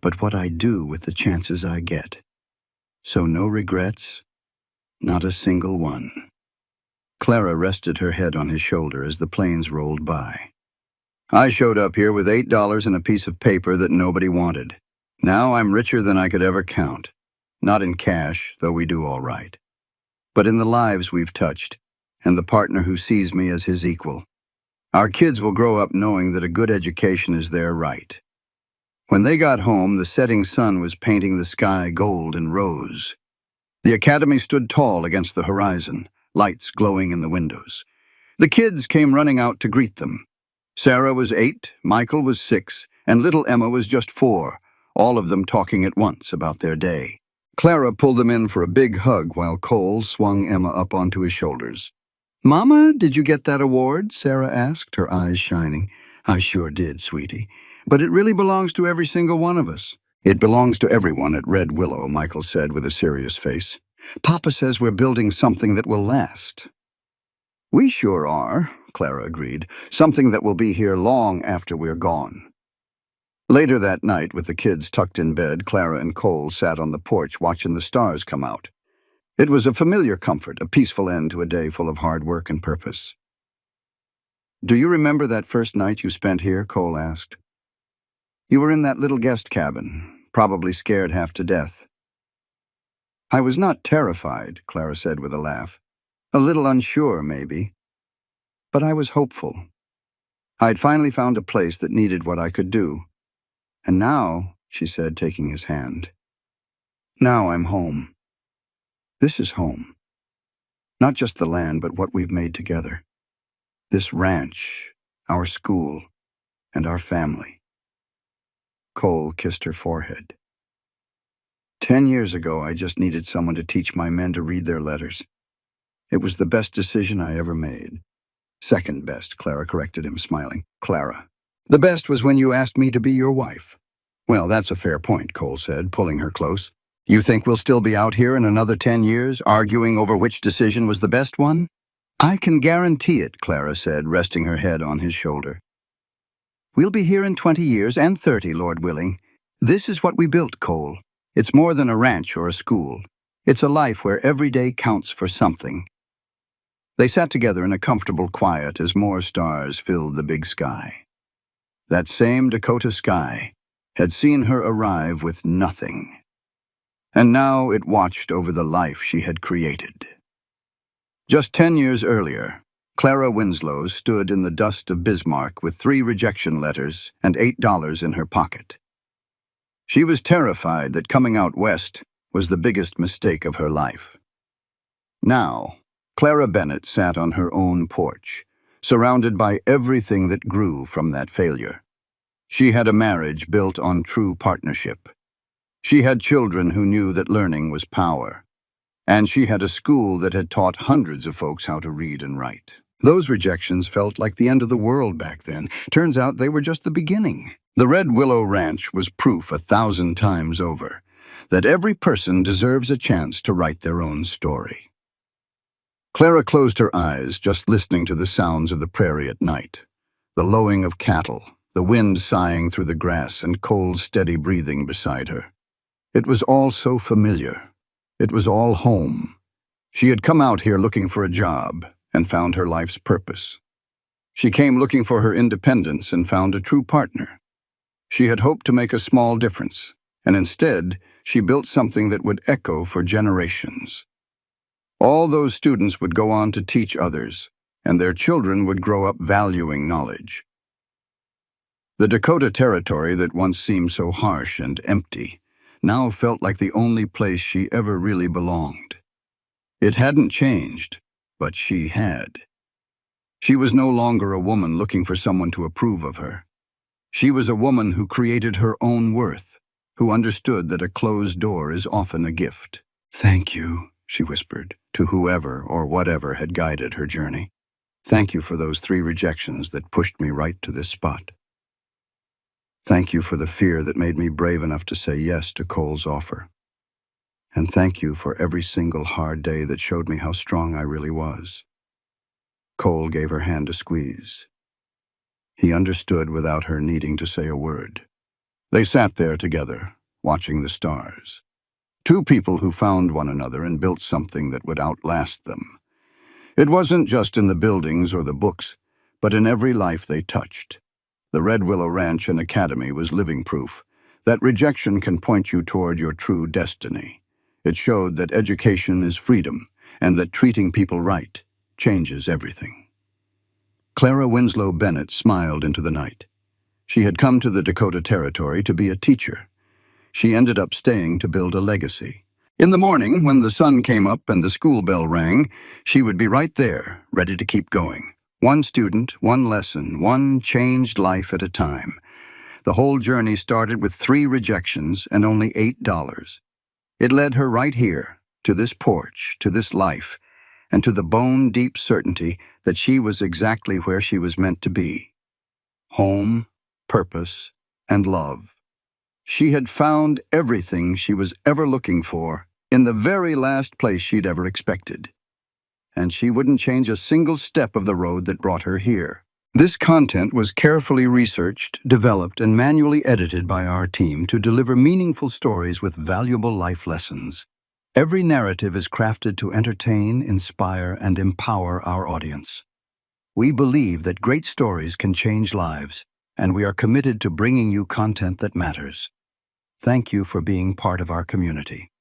but what I do with the chances I get. So no regrets, not a single one." Clara rested her head on his shoulder as the planes rolled by. "I showed up here with $8 and a piece of paper that nobody wanted. Now I'm richer than I could ever count. Not in cash, though we do all right, but in the lives we've touched, and the partner who sees me as his equal. Our kids will grow up knowing that a good education is their right." When they got home, the setting sun was painting the sky gold and rose. The academy stood tall against the horizon, lights glowing in the windows. The kids came running out to greet them. Sarah was 8, Michael was 6, and little Emma was just 4, all of them talking at once about their day. Clara pulled them in for a big hug while Cole swung Emma up onto his shoulders. "Mama, did you get that award?" Sarah asked, her eyes shining. "I sure did, sweetie. But it really belongs to every single one of us." "It belongs to everyone at Red Willow," Michael said with a serious face. "Papa says we're building something that will last." "We sure are," Clara agreed. "Something that will be here long after we're gone." Later that night, with the kids tucked in bed, Clara and Cole sat on the porch watching the stars come out. It was a familiar comfort, a peaceful end to a day full of hard work and purpose. "Do you remember that first night you spent here?" Cole asked. "You were in that little guest cabin, probably scared half to death." "I was not terrified," Clara said with a laugh. "A little unsure, maybe. But I was hopeful. I'd finally found a place that needed what I could do. And now," she said, taking his hand, "now I'm home. This is home. Not just the land, but what we've made together. This ranch, our school, and our family." Cole kissed her forehead. 10 years ago, I just needed someone to teach my men to read their letters. It was the best decision I ever made." "Second best," Clara corrected him, smiling. "Clara. The best was when you asked me to be your wife." "Well, that's a fair point," Cole said, pulling her close. "You think we'll still be out here in another 10 years, arguing over which decision was the best one?" "I can guarantee it," Clara said, resting her head on his shoulder. "We'll be here in 20 years, and 30, Lord willing. This is what we built, Cole. It's more than a ranch or a school. It's a life where every day counts for something." They sat together in a comfortable quiet as more stars filled the big sky. That same Dakota sky had seen her arrive with nothing, and now it watched over the life she had created. Just 10 years earlier, Clara Winslow stood in the dust of Bismarck with 3 rejection letters and $8 in her pocket. She was terrified that coming out west was the biggest mistake of her life. Now, Clara Bennett sat on her own porch, surrounded by everything that grew from that failure. She had a marriage built on true partnership. She had children who knew that learning was power. And she had a school that had taught hundreds of folks how to read and write. Those rejections felt like the end of the world back then. Turns out they were just the beginning. The Red Willow Ranch was proof 1,000 times over that every person deserves a chance to write their own story. Clara closed her eyes, just listening to the sounds of the prairie at night. The lowing of cattle, the wind sighing through the grass, and Cole's steady breathing beside her. It was all so familiar. It was all home. She had come out here looking for a job and found her life's purpose. She came looking for her independence and found a true partner. She had hoped to make a small difference, and instead, she built something that would echo for generations. All those students would go on to teach others, and their children would grow up valuing knowledge. The Dakota Territory that once seemed so harsh and empty now felt like the only place she ever really belonged. It hadn't changed, but she had. She was no longer a woman looking for someone to approve of her. She was a woman who created her own worth, who understood that a closed door is often a gift. "Thank you," she whispered, to whoever or whatever had guided her journey. "Thank you for those 3 rejections that pushed me right to this spot. Thank you for the fear that made me brave enough to say yes to Cole's offer. And thank you for every single hard day that showed me how strong I really was." Cole gave her hand a squeeze. He understood without her needing to say a word. They sat there together, watching the stars. 2 people who found one another and built something that would outlast them. It wasn't just in the buildings or the books, but in every life they touched. The Red Willow Ranch and Academy was living proof that rejection can point you toward your true destiny. It showed that education is freedom, and that treating people right changes everything. Clara Winslow Bennett smiled into the night. She had come to the Dakota Territory to be a teacher. She ended up staying to build a legacy. In the morning, when the sun came up and the school bell rang, she would be right there, ready to keep going. One student, one lesson, one changed life at a time. The whole journey started with 3 rejections and only $8. It led her right here, to this porch, to this life, and to the bone-deep certainty that she was exactly where she was meant to be. Home, purpose, and love. She had found everything she was ever looking for in the very last place she'd ever expected. And she wouldn't change a single step of the road that brought her here. This content was carefully researched, developed, and manually edited by our team to deliver meaningful stories with valuable life lessons. Every narrative is crafted to entertain, inspire, and empower our audience. We believe that great stories can change lives, and we are committed to bringing you content that matters. Thank you for being part of our community.